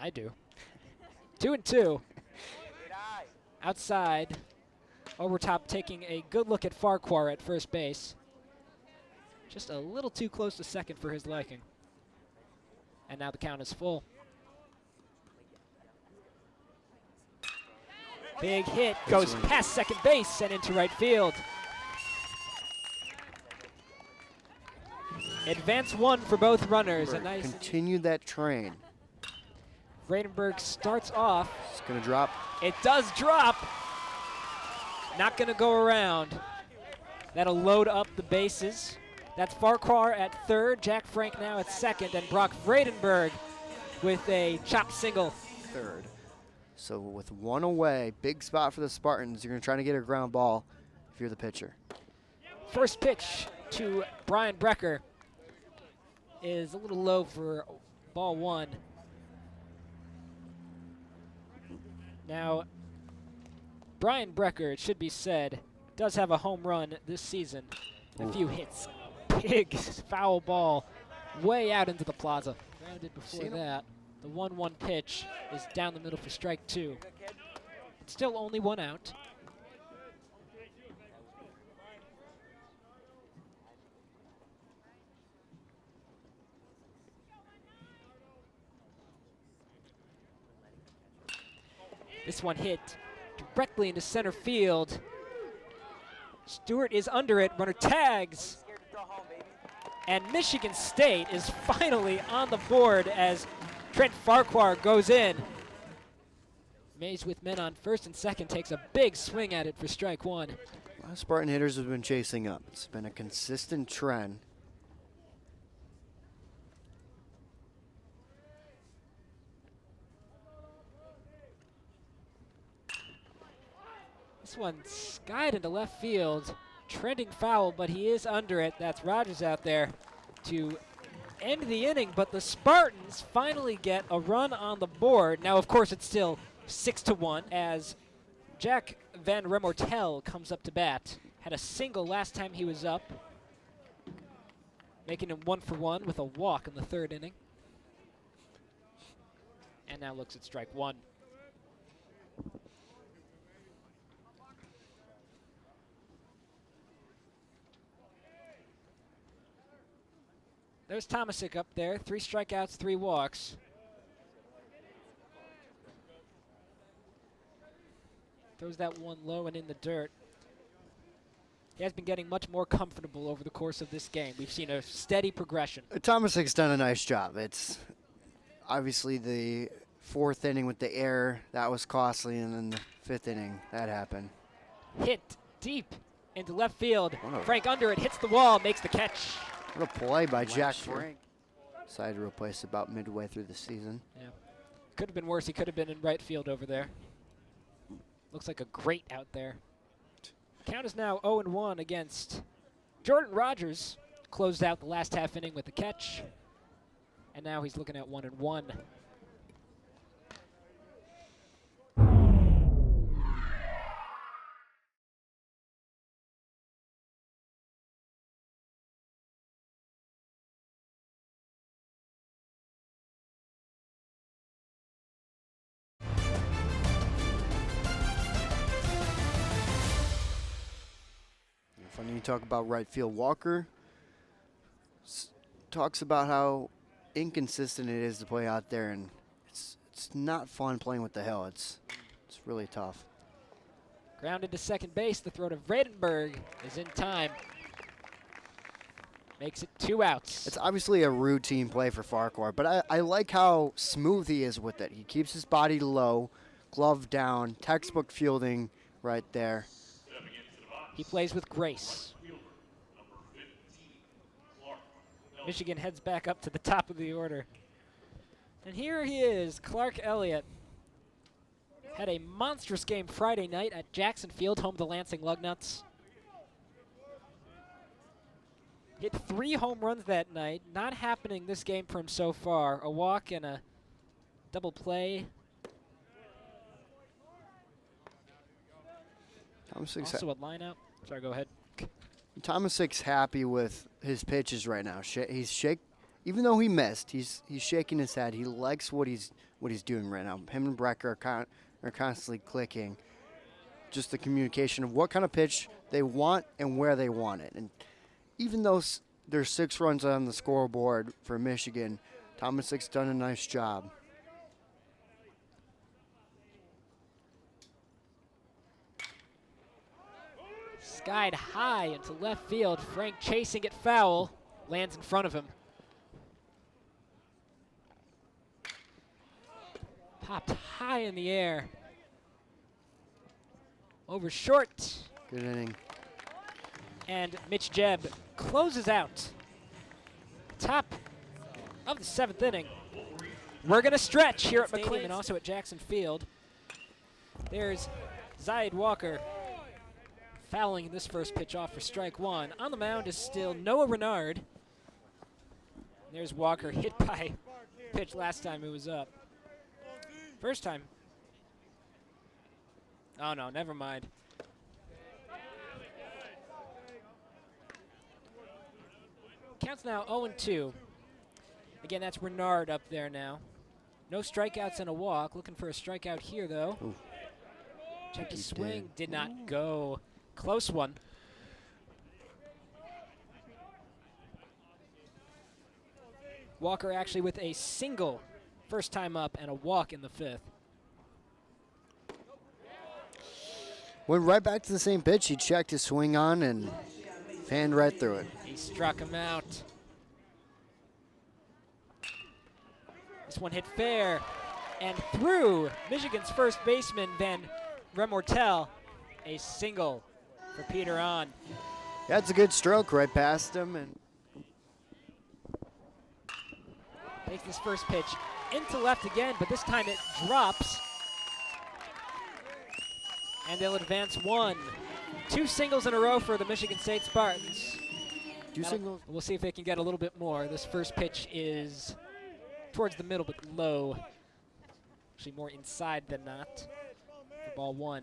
S1: I do. 2-2. Outside. Overtop taking a good look at Farquhar at first base. Just a little too close to second for his liking. And now the count is full. Big hit goes past second base and into right field. Advance 1 for both runners. A nice
S3: Continue that train.
S1: Vredenberg starts off.
S3: It's going to drop.
S1: It does drop. Not going to go around. That'll load up the bases. That's Farquhar at third, Jack Frank now at second, and Brock Vredenberg with a chopped single.
S3: Third. So with one away, big spot for the Spartans. You're going to try to get a ground ball if you're the pitcher.
S1: First pitch to Brian Brecker is a little low for ball 1. Now, Brian Brecker, it should be said, does have a home run this season. A few hits big foul ball way out into the plaza. Grounded before that. The 1-1 pitch is down the middle for strike 2. It's still only 1 out. This one hit directly into center field. Stewart is under it, runner tags. And Michigan State is finally on the board as Trent Farquhar goes in. Mays with men on first and second takes a big swing at it for strike 1.
S3: A lot of Spartan hitters have been chasing up. It's been a consistent trend.
S1: This one skied into left field, trending foul, but he is under it. That's Rogers out there to end the inning, but the Spartans finally get a run on the board. Now, of course, it's still 6-1 as Jack Van Remortel comes up to bat. Had a single last time he was up, making him 1-for-1 with a walk in the 3rd inning. And now looks at strike 1. There's Tomasic up there, 3 strikeouts, 3 walks. Throws that one low and in the dirt. He has been getting much more comfortable over the course of this game. We've seen a steady progression.
S3: Tomasic's done a nice job. It's obviously the 4th inning with the error, that was costly, and then the 5th inning, that happened.
S1: Hit deep into left field.
S3: Wow.
S1: Frank under it, hits the wall, makes the catch.
S3: What a play by Jack Frank. Decided to replace about midway through the season.
S1: Yeah. Could have been worse. He could have been in right field over there. Looks like a great out there. Count is now 0-1 against Jordan Rogers. Closed out the last half inning with the catch. And now he's looking at 1-1.
S3: Funny you talk about right field. Walker talks about how inconsistent it is to play out there, and it's not fun playing with the hill. It's really tough.
S1: Grounded to second base. The throw to Vredenberg is in time. Makes it 2 outs.
S3: It's obviously a routine play for Farquhar, but I like how smooth he is with it. He keeps his body low, glove down, textbook fielding right there.
S1: He plays with grace. Michigan heads back up to the top of the order. And here he is, Clark Elliott. Had a monstrous game Friday night at Jackson Field, home to Lansing Lugnuts. Hit 3 home runs that night. Not happening this game for him so far. A walk and a double play. Also a line out. Sorry, go ahead.
S3: Tomasic's happy with his pitches right now. Even though he missed, he's shaking his head. He likes what he's doing right now. Him and Breck are constantly clicking. Just the communication of what kind of pitch they want and where they want it. And even though there's 6 runs on the scoreboard for Michigan, Tomasic's done a nice job.
S1: Skied high into left field. Frank chasing it foul. Lands in front of him. Popped high in the air. Over short.
S3: Good inning.
S1: And Mitch Jebb closes out. Top of the 7th inning. We're going to stretch here at McLean and also at Jackson Field. There's Zayed Walker fouling this first pitch off for strike 1. On the mound is still Noah Renard. There's Walker, hit by pitch last time it was up. First time. Oh no, never mind. Counts now 0-2. Again, that's Renard up there now. No strikeouts and a walk. Looking for a strikeout here, though.
S3: Ooh.
S1: Check the
S3: He
S1: swing. Did not go. Close one. Walker actually with a single first time up and a walk in the 5th.
S3: Went right back to the same pitch. He checked his swing on and fanned right through it.
S1: He struck him out. This one hit fair and through Michigan's first baseman, Van Remortel. A single for Peter On.
S3: That's a good stroke right past him. And
S1: Takes this first pitch into left again, but this time it drops. And they'll advance 1. 2 singles in a row for the Michigan State Spartans.
S3: singles.
S1: We'll see if they can get a little bit more. This first pitch is towards the middle, but low. Actually more inside than not for ball 1.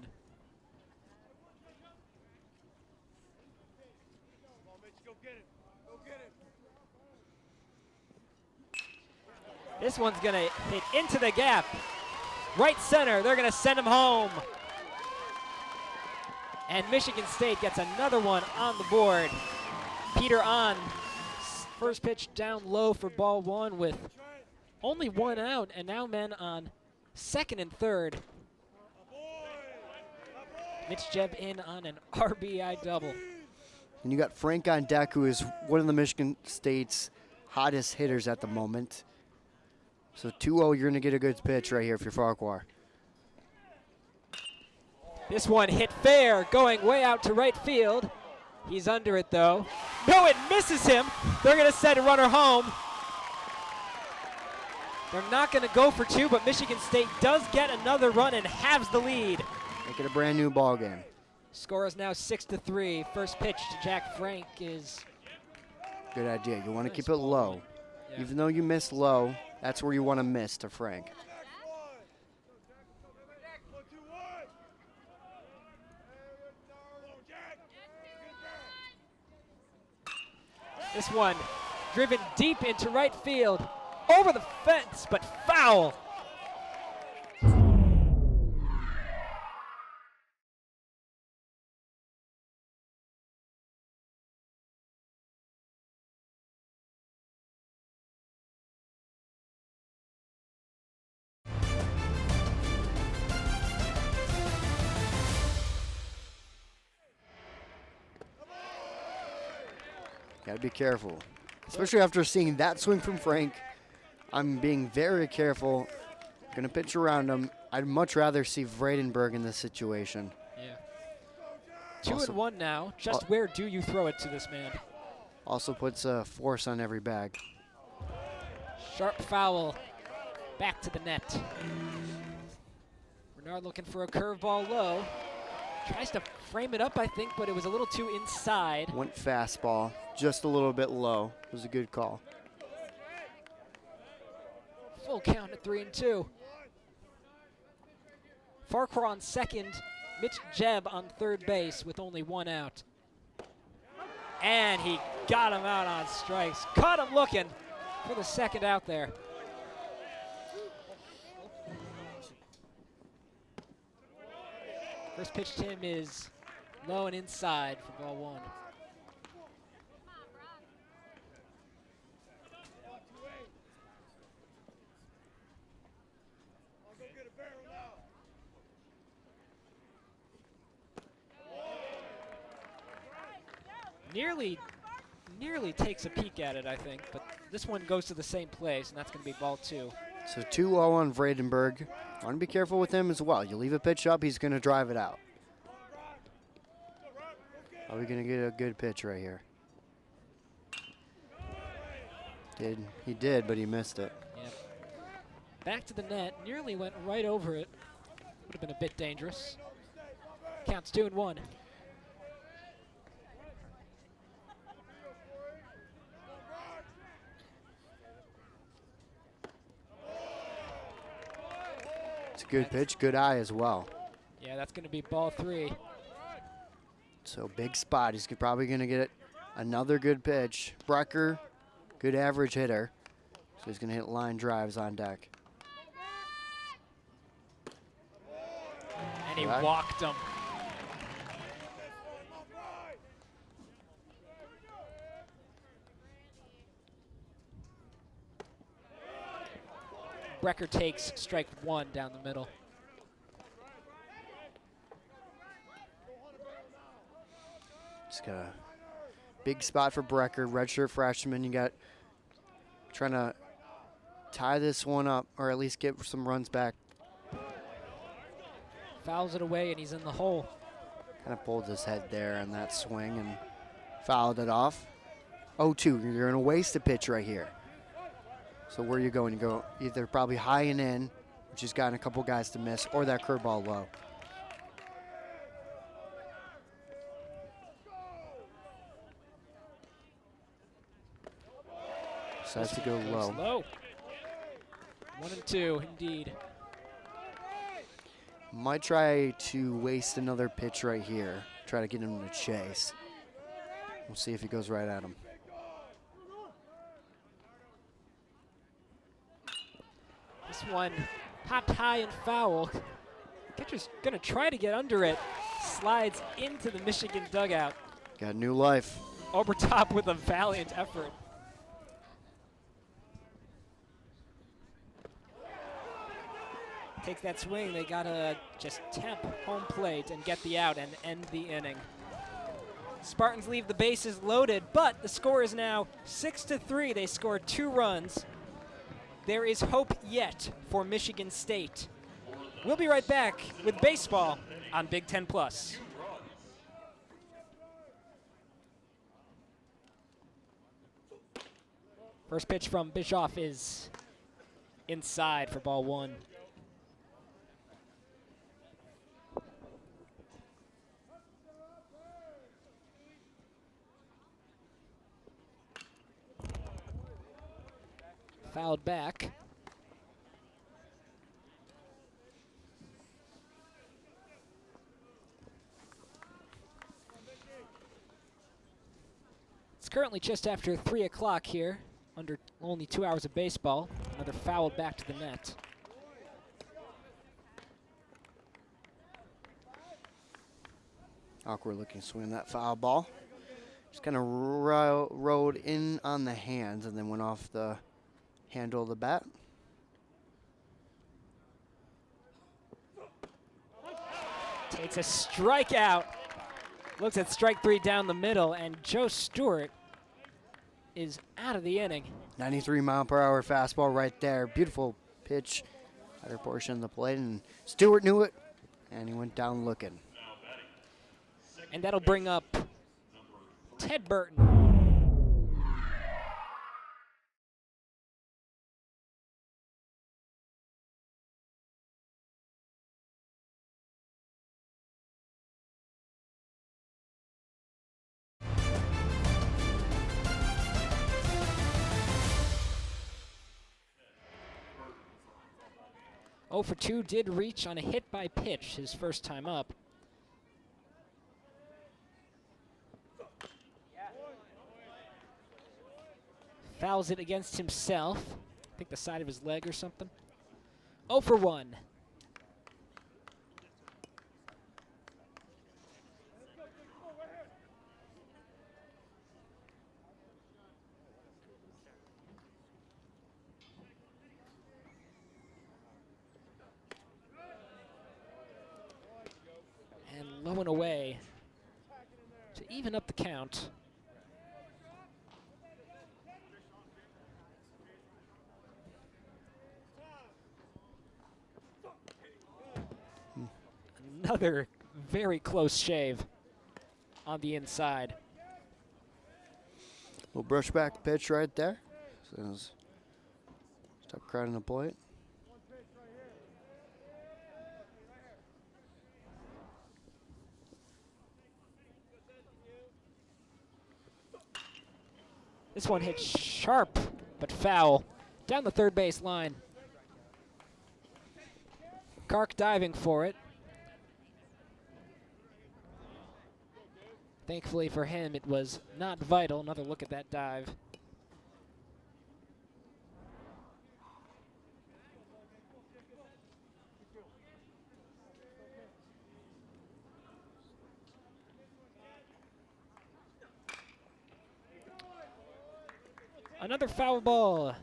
S1: This one's going to hit into the gap. Right center, they're going to send him home. And Michigan State gets another one on the board. Peter On, first pitch down low for ball 1 with only 1 out, and now men on 2nd and 3rd. Mitch Jebb in on an RBI double.
S3: And you got Frank on deck, who is one of the Michigan State's hottest hitters at the moment. So 2-0, you're going to get a good pitch right here if you're Farquhar.
S1: This one hit fair, going way out to right field. He's under it, though. No, it misses him. They're going to send a runner home. They're not going to go for 2, but Michigan State does get another run and halves the lead.
S3: Make it a brand new ball game.
S1: Score is now 6-3. First pitch to Jack Frank is...
S3: Good idea. You want to keep it low.
S1: Yeah.
S3: Even though you miss low, that's where you want to miss to Frank.
S1: This one driven deep into right field, over the fence, but foul.
S3: Got to be careful. Especially after seeing that swing from Frank. I'm being very careful. Going to pitch around him. I'd much rather see Vredenberg in this situation.
S1: Yeah. 2-1 now. Just where do you throw it to this man?
S3: Also puts a force on every bag.
S1: Sharp foul. Back to the net. Renard looking for a curveball low. Tries to frame it up, I think, but it was a little too inside.
S3: Went fastball, just a little bit low. It was a good call.
S1: Full count at 3-2. Farquhar on second. Mitch Jebb on third base with only 1 out. And he got him out on strikes. Caught him looking for the second out there. First pitch to him is low and inside for ball 1. Nearly takes a peek at it, I think, but this one goes to the same place, and that's going to be ball 2.
S3: So 2-0 on Vredenberg. Want to be careful with him as well. You leave a pitch up, he's going to drive it out. Are we going to get a good pitch right here? He did, but he missed it.
S1: Yep. Back to the net, nearly went right over it. Would have been a bit dangerous. Counts 2-1.
S3: Good pitch, good eye as well.
S1: Yeah, that's going to be ball 3.
S3: So big spot. He's probably going to get another good pitch. Brucker good average hitter. So he's going to hit line drives on deck.
S1: And he walked him. Brecker takes strike one down the middle.
S3: Just got a big spot for Brecker, redshirt freshman. You got trying to tie this one up, or at least get some runs back.
S1: Fouls it away, and he's in the hole.
S3: Kind of pulled his head there on that swing and fouled it off. 0-2, you're going to waste a pitch right here. So where you going? You go either probably high and in, which has gotten a couple guys to miss, or that curveball low. Decides to go low.
S1: Low. 1 and 2, indeed.
S3: Might try to waste another pitch right here. Try to get him to chase. We'll see if he goes right at him.
S1: This one popped high and foul. Pitcher's gonna try to get under it. Slides into the Michigan dugout.
S3: Got new life.
S1: Obertop with a valiant effort. Takes that swing. They gotta just temp home plate and get the out and end the inning. Spartans leave the bases loaded, but the score is now 6-3. They scored 2 runs. There is hope yet for Michigan State. We'll be right back with baseball on Big Ten Plus. First pitch from Bischoff is inside for ball 1. Fouled back. It's currently just after 3 o'clock here, under only 2 hours of baseball. Another fouled back to the net.
S3: Awkward looking swing, that foul ball. Just kind of rode in on the hands and then went off the handle of the bat.
S1: Takes a strikeout. Looks at strike 3 down the middle, and Joe Stewart is out of the inning.
S3: 93-mile-per-hour fastball right there. Beautiful pitch, other portion of the plate, and Stewart knew it, and he went down looking.
S1: And that'll bring up Ted Burton. Oh for 2 did reach on a hit by pitch his first time up. Fouls it against himself. I think the side of his leg or something. 0 for 1. And low and away to even up the count. Another very close shave on the inside.
S3: Little brush back pitch right there. Stop crowding the plate.
S1: This one hit sharp, but foul. Down the third base line. Kark diving for it. Thankfully for him, it was not vital. Another look at that dive. Another foul ball.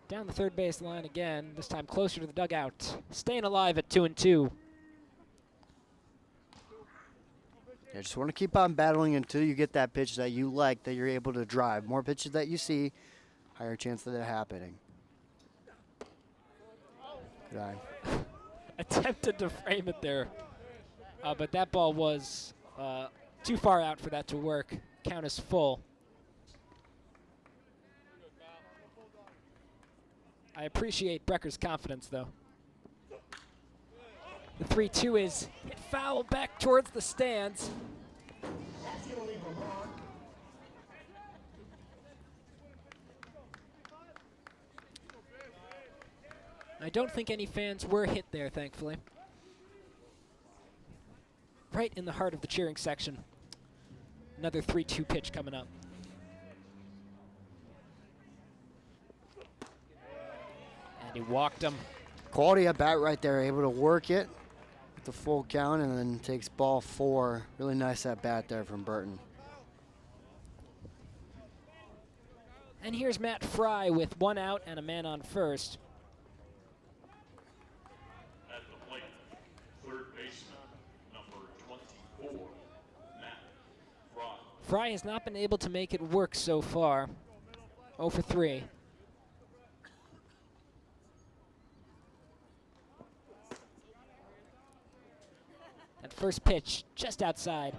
S1: Down the third base line again, this time closer to the dugout. Staying alive at 2-2.
S3: You just want to keep on battling until you get that pitch that you like, that you're able to drive. More pitches that you see, higher chance of it happening. Good eye.
S1: Attempted to frame it there, but that ball was too far out for that to work. Count is full. I appreciate Brecker's confidence, though. The 3-2 is hit foul back towards the stands. I don't think any fans were hit there, thankfully. Right in the heart of the cheering section. Another 3-2 pitch coming up. And he walked him.
S3: Quality at bat right there, able to work it with the full count and then takes ball 4. Really nice at bat there from Burton.
S1: And here's Matt Fry with 1 out and a man on first.
S2: At the plate, third baseman, number 24, Matt Fry.
S1: Fry has not been able to make it work so far. 0 for 3. That first pitch just outside.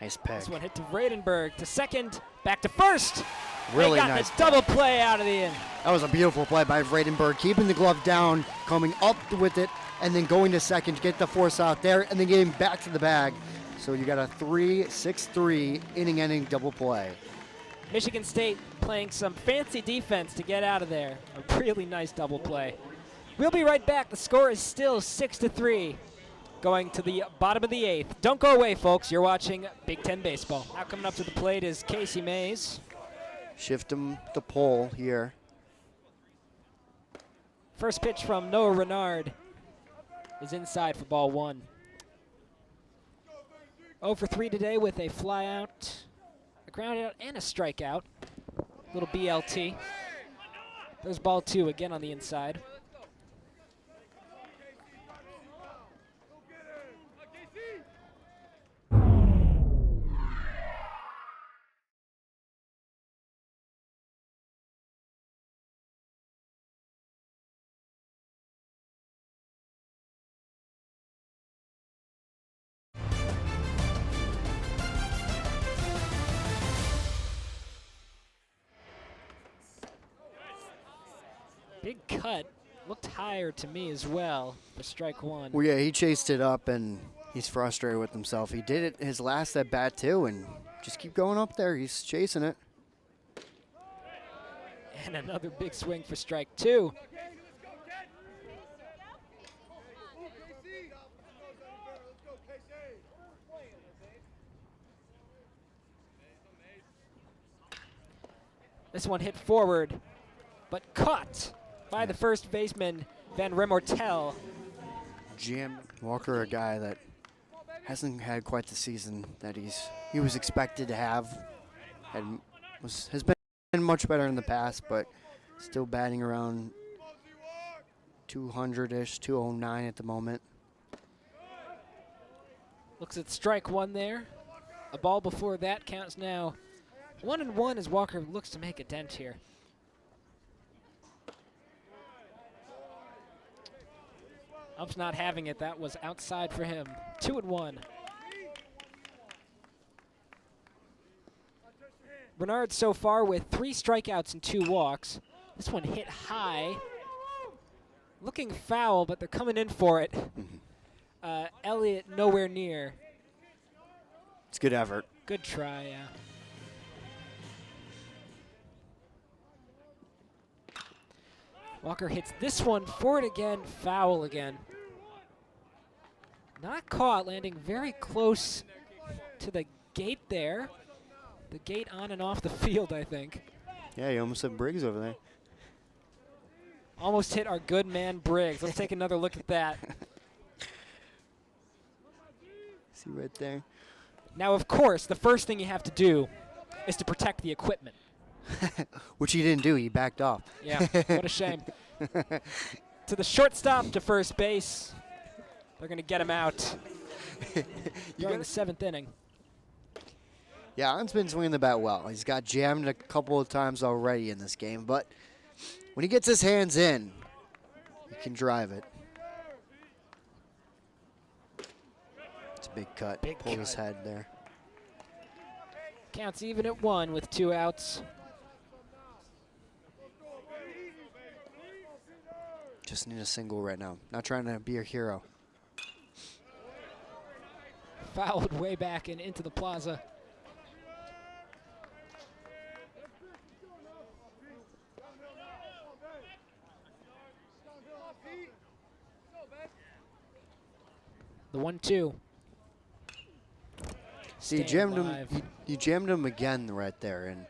S3: Nice pick.
S1: This one hit to Vredenberg, to second, back to first.
S3: Really
S1: they got
S3: nice
S1: the double play out of the end.
S3: That was a beautiful play by Vredenberg, keeping the glove down, coming up with it, and then going to second to get the force out there, and then getting back to the bag. So you got a 3-6-3 inning-ending double play.
S1: Michigan State playing some fancy defense to get out of there. A really nice double play. We'll be right back. The score is still 6-3. Going to the bottom of the 8th. Don't go away, folks. You're watching Big Ten Baseball. Now coming up to the plate is Casey Mays.
S3: Shift him the pole here.
S1: First pitch from Noah Renard is inside for ball 1. 0 for 3 today with a fly out, a ground out, and a strikeout. Little BLT. There's ball 2 again on the inside. Big cut. Looked higher to me as well for strike 1.
S3: Well, yeah, he chased it up, and he's frustrated with himself. He did it his last at bat, too, and just keep going up there. He's chasing it.
S1: And another big swing for strike 2. This one hit forward, but caught by the first baseman, Van Remortel.
S3: Jim Walker, a guy that hasn't had quite the season that he was expected to have. Has been much better in the past, but still batting around 200-ish, 209 at the moment.
S1: Looks at strike 1 there. A ball before that counts now 1-1 as Walker looks to make a dent here. Up's not having it. That was outside for him. 2-1. Bernard so far with 3 strikeouts and 2 walks. This one hit high. Looking foul, but they're coming in for it. Elliott nowhere near.
S3: It's good effort.
S1: Good try, yeah. Walker hits this one forward again, foul again. Not caught, landing very close to the gate there. the gate on and off the field, I think.
S3: Yeah, you almost had Briggs over there.
S1: Almost hit our good man Briggs. Let's take another look at that.
S3: See right there?
S1: Now, of course, the first thing you have to do is to protect the equipment.
S3: Which he didn't do. He backed off.
S1: Yeah, what a shame. To the shortstop, to first base. They're going to get him out during the 7th inning.
S3: Yeah, On's been swinging the bat well. He's got jammed a couple of times already in this game, but when he gets his hands in, he can drive it. It's a big cut.
S1: Big
S3: Pulled
S1: cut.
S3: his head there.
S1: Counts even at 1 with 2 outs.
S3: Just need a single right now. Not trying to be a hero.
S1: Fouled way back and into the plaza. The 1-2.
S3: See, you
S1: Staying
S3: jammed
S1: alive.
S3: him. You jammed him again right there, and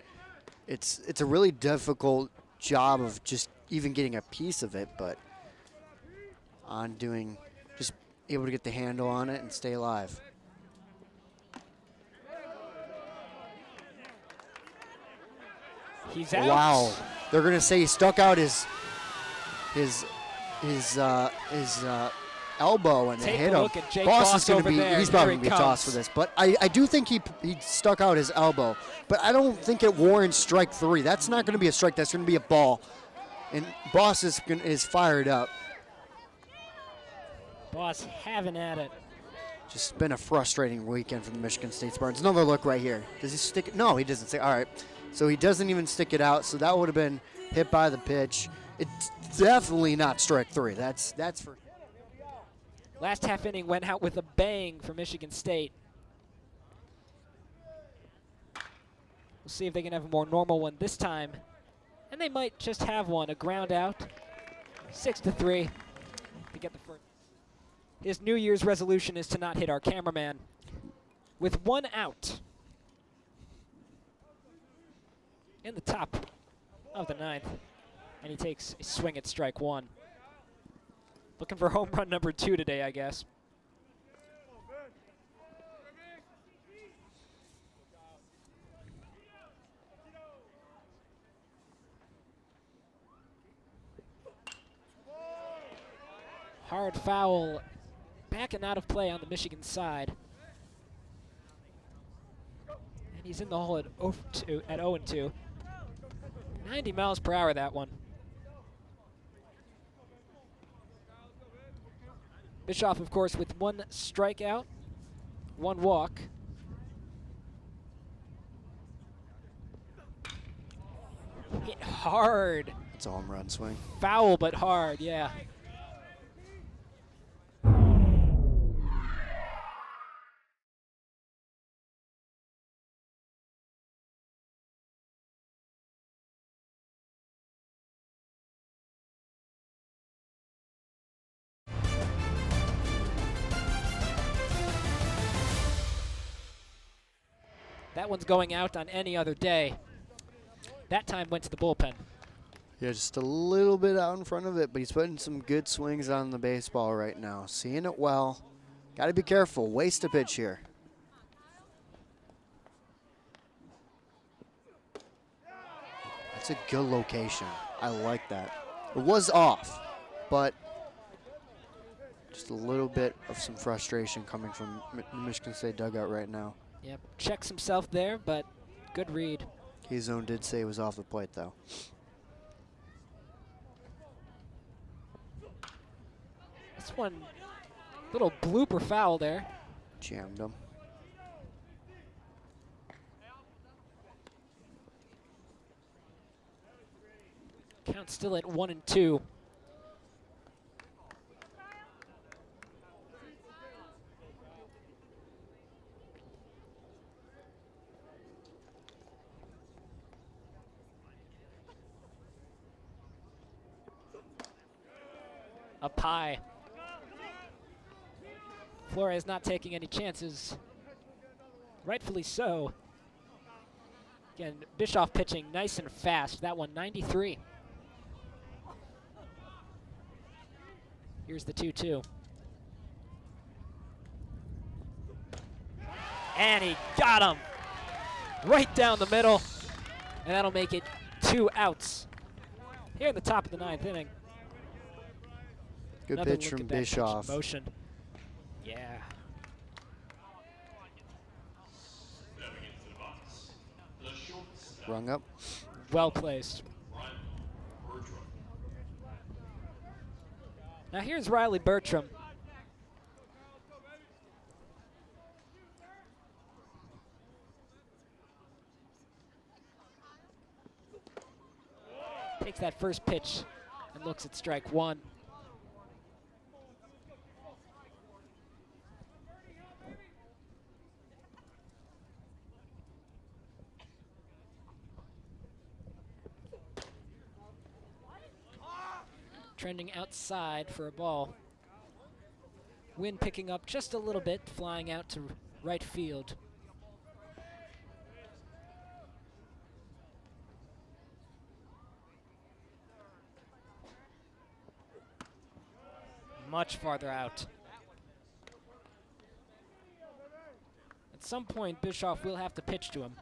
S3: it's a really difficult job of just even getting a piece of it. But On doing, just able to get the handle on it and stay alive.
S1: He's out.
S3: Wow, they're gonna say he stuck out his elbow and it
S1: Take
S3: hit
S1: a
S3: him.
S1: look at Jake
S3: Boss
S1: Boss
S3: is gonna
S1: over
S3: be,
S1: there.
S3: he's
S1: Here
S3: probably
S1: he
S3: gonna be tossed for
S1: comes.
S3: this. But I do think he stuck out his elbow, but I don't think it warrants strike 3. That's not gonna be a strike. That's gonna be a ball, and Boss is fired up.
S1: Boss having at it.
S3: Just been a frustrating weekend for the Michigan State Spartans. Another look right here. Does he stick it? No, he doesn't stick. All right. So he doesn't even stick it out. So that would have been hit by the pitch. It's definitely not strike 3. That's for.
S1: Last half inning went out with a bang for Michigan State. We'll see if they can have a more normal one this time. And they might just have one. A ground out. 6-3 to get the first. His New Year's resolution is to not hit our cameraman. With 1 out in the top of the 9th. And he takes a swing at strike 1. Looking for home run number 2 today, I guess. Hard foul. Back and out of play on the Michigan side. And he's in the hole at 0-2. 90 miles per hour, that one. Bischoff, of course, with 1 strikeout, 1 walk. Hit hard.
S3: It's a home run swing.
S1: Foul, but hard, yeah. That one's going out on any other day. That time went to the bullpen.
S3: Yeah, just a little bit out in front of it, but he's putting some good swings on the baseball right now. Seeing it well. Got to be careful. Waste a pitch here. That's a good location. I like that. It was off, but just a little bit of some frustration coming from the Michigan State dugout right now.
S1: Yep, checks himself there, but good read.
S3: K-Zone did say it was off the plate, though.
S1: This one, little blooper foul there.
S3: Jammed him.
S1: Count still at 1-2. Up high. Flores not taking any chances. Rightfully so. Again, Bischoff pitching nice and fast. That one, 93. Here's the 2-2. And he got him right down the middle. And that'll make it 2 outs here in the top of the 9th inning.
S3: Good
S1: Another
S3: pitch
S1: look
S3: from
S1: at that pitch in
S3: Bischoff.
S1: motion. Yeah.
S2: Stepping into the box, the shortstop,
S3: Rung up.
S1: Well placed.
S2: Bertram.
S1: Now here's Riley Bertram. Takes that first pitch and looks at strike 1. Trending outside for a ball. Wind picking up just a little bit, flying out to right field. Much farther out. At some point, Bischoff will have to pitch to him.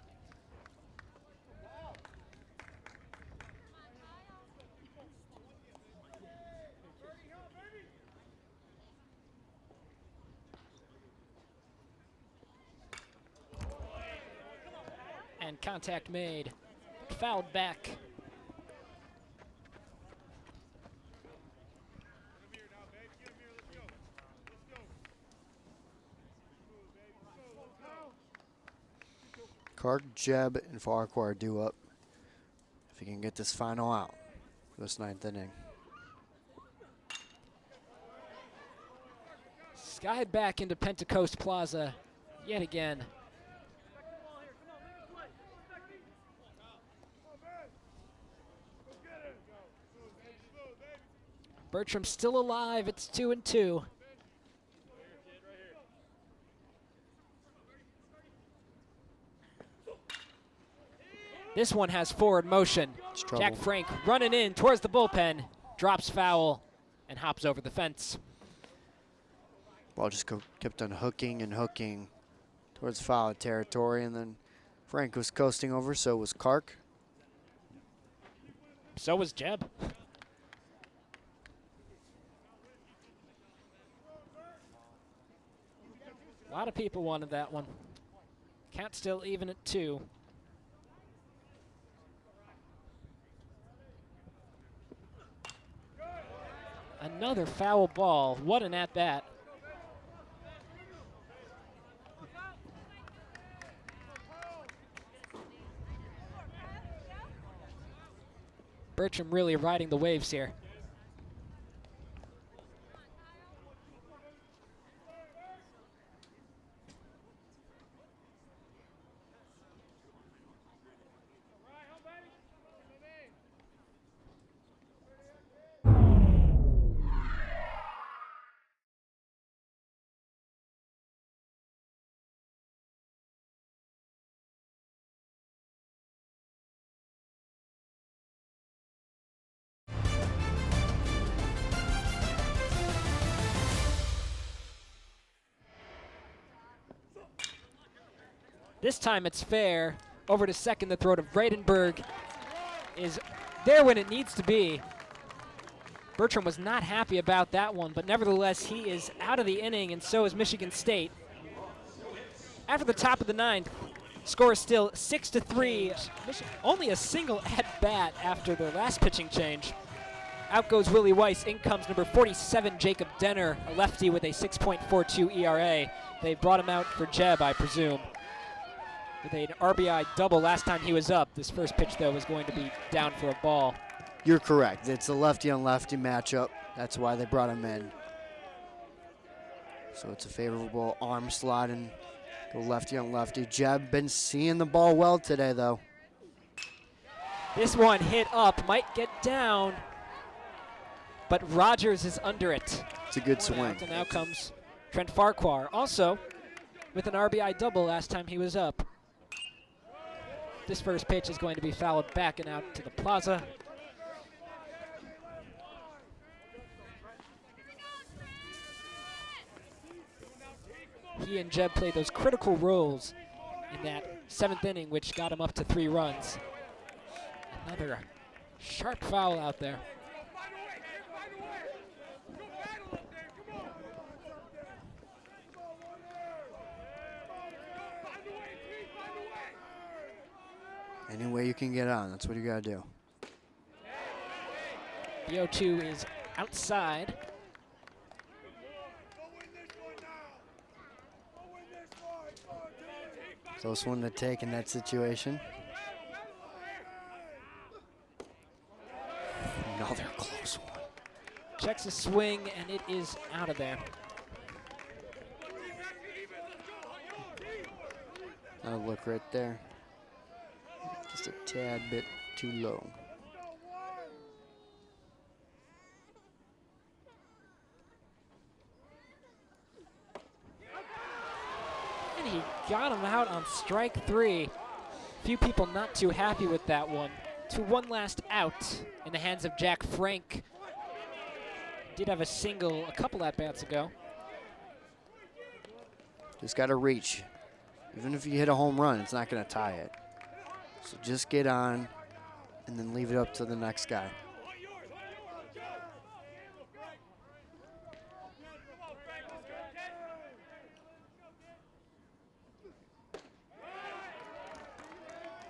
S1: And contact made. Fouled back.
S3: Clark, Jeb, and Farquhar are due up if he can get this final out for this 9th inning.
S1: Skied back into Pentecost Plaza yet again. Bertram still alive. It's 2-2. This one has forward motion. Jack Frank running in towards the bullpen, drops foul, and hops over the fence.
S3: Ball just kept on hooking and hooking towards foul territory, and then Frank was coasting over, so was Clark.
S1: So was Jeb. A lot of people wanted that one. Count still even at 2. Another foul ball. What an at-bat. Bertram really riding the waves here. This time it's fair. Over to second, the throw to Vredenberg is there when it needs to be. Bertram was not happy about that one, but nevertheless, he is out of the inning, and so is Michigan State. After the top of the 9th, score is still 6-3. Only a single at-bat after their last pitching change. Out goes Willie Weiss. In comes number 47, Jacob Denner, a lefty with a 6.42 ERA. They brought him out for Jeb, I presume. With an RBI double last time he was up. This first pitch, though, was going to be down for a ball.
S3: You're correct. It's a lefty-on-lefty matchup. That's why they brought him in. So it's a favorable arm slot and go lefty-on-lefty. Jeb been seeing the ball well today, though.
S1: This one hit up, might get down, but Rogers is under it.
S3: It's a good swing.
S1: And now comes Trent Farquhar, also with an RBI double last time he was up. This first pitch is going to be fouled back and out to the plaza. He and Jeb played those critical roles in that 7th inning, which got him up to 3 runs. Another sharp foul out there.
S3: Any way you can get on, that's what you gotta do.
S1: The 0-2 is outside.
S3: Close one to take in that situation. Another close one.
S1: Checks a swing, and it is out of there.
S3: That'll look right there. Just a tad bit too low.
S1: And he got him out on strike 3. Few people not too happy with that one. 2-1 last out in the hands of Jack Frank. Did have a single a couple at-bats ago.
S3: Just got to reach. Even if you hit a home run, it's not going to tie it. So just get on and then leave it up to the next guy.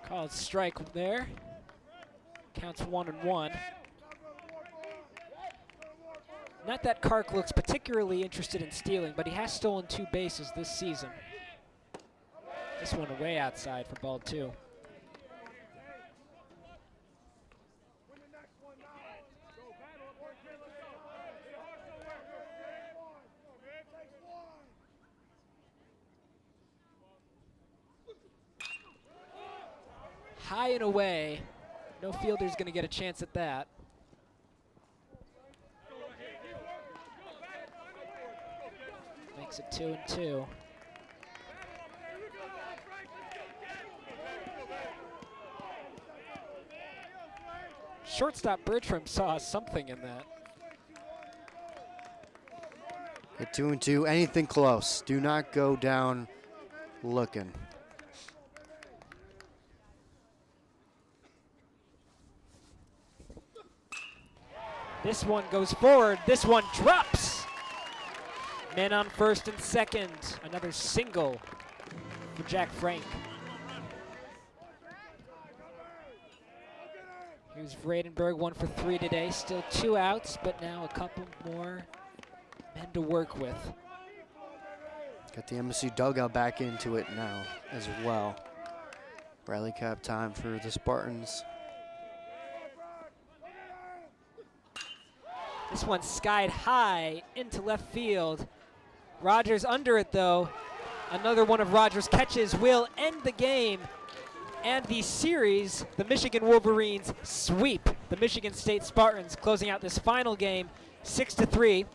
S1: Called strike there. Counts 1-1. Not that Kark looks particularly interested in stealing, but he has stolen 2 bases this season. This one way outside for ball 2. High and away. No fielder's going to get a chance at that. Makes it 2-2. Shortstop Bertram saw something in that.
S3: At 2-2, anything close. Do not go down looking.
S1: This one goes forward. This one drops. Men on first and second. Another single for Jack Frank. Here's Vredenberg, 1 for 3 today. Still 2 outs, but now a couple more men to work with.
S3: Got the MSU dugout back into it now as well. Rally cap time for the Spartans.
S1: This one skied high into left field. Rogers under it though. Another one of Rogers' catches will end the game and the series. The Michigan Wolverines sweep the Michigan State Spartans, closing out this final game 6-3.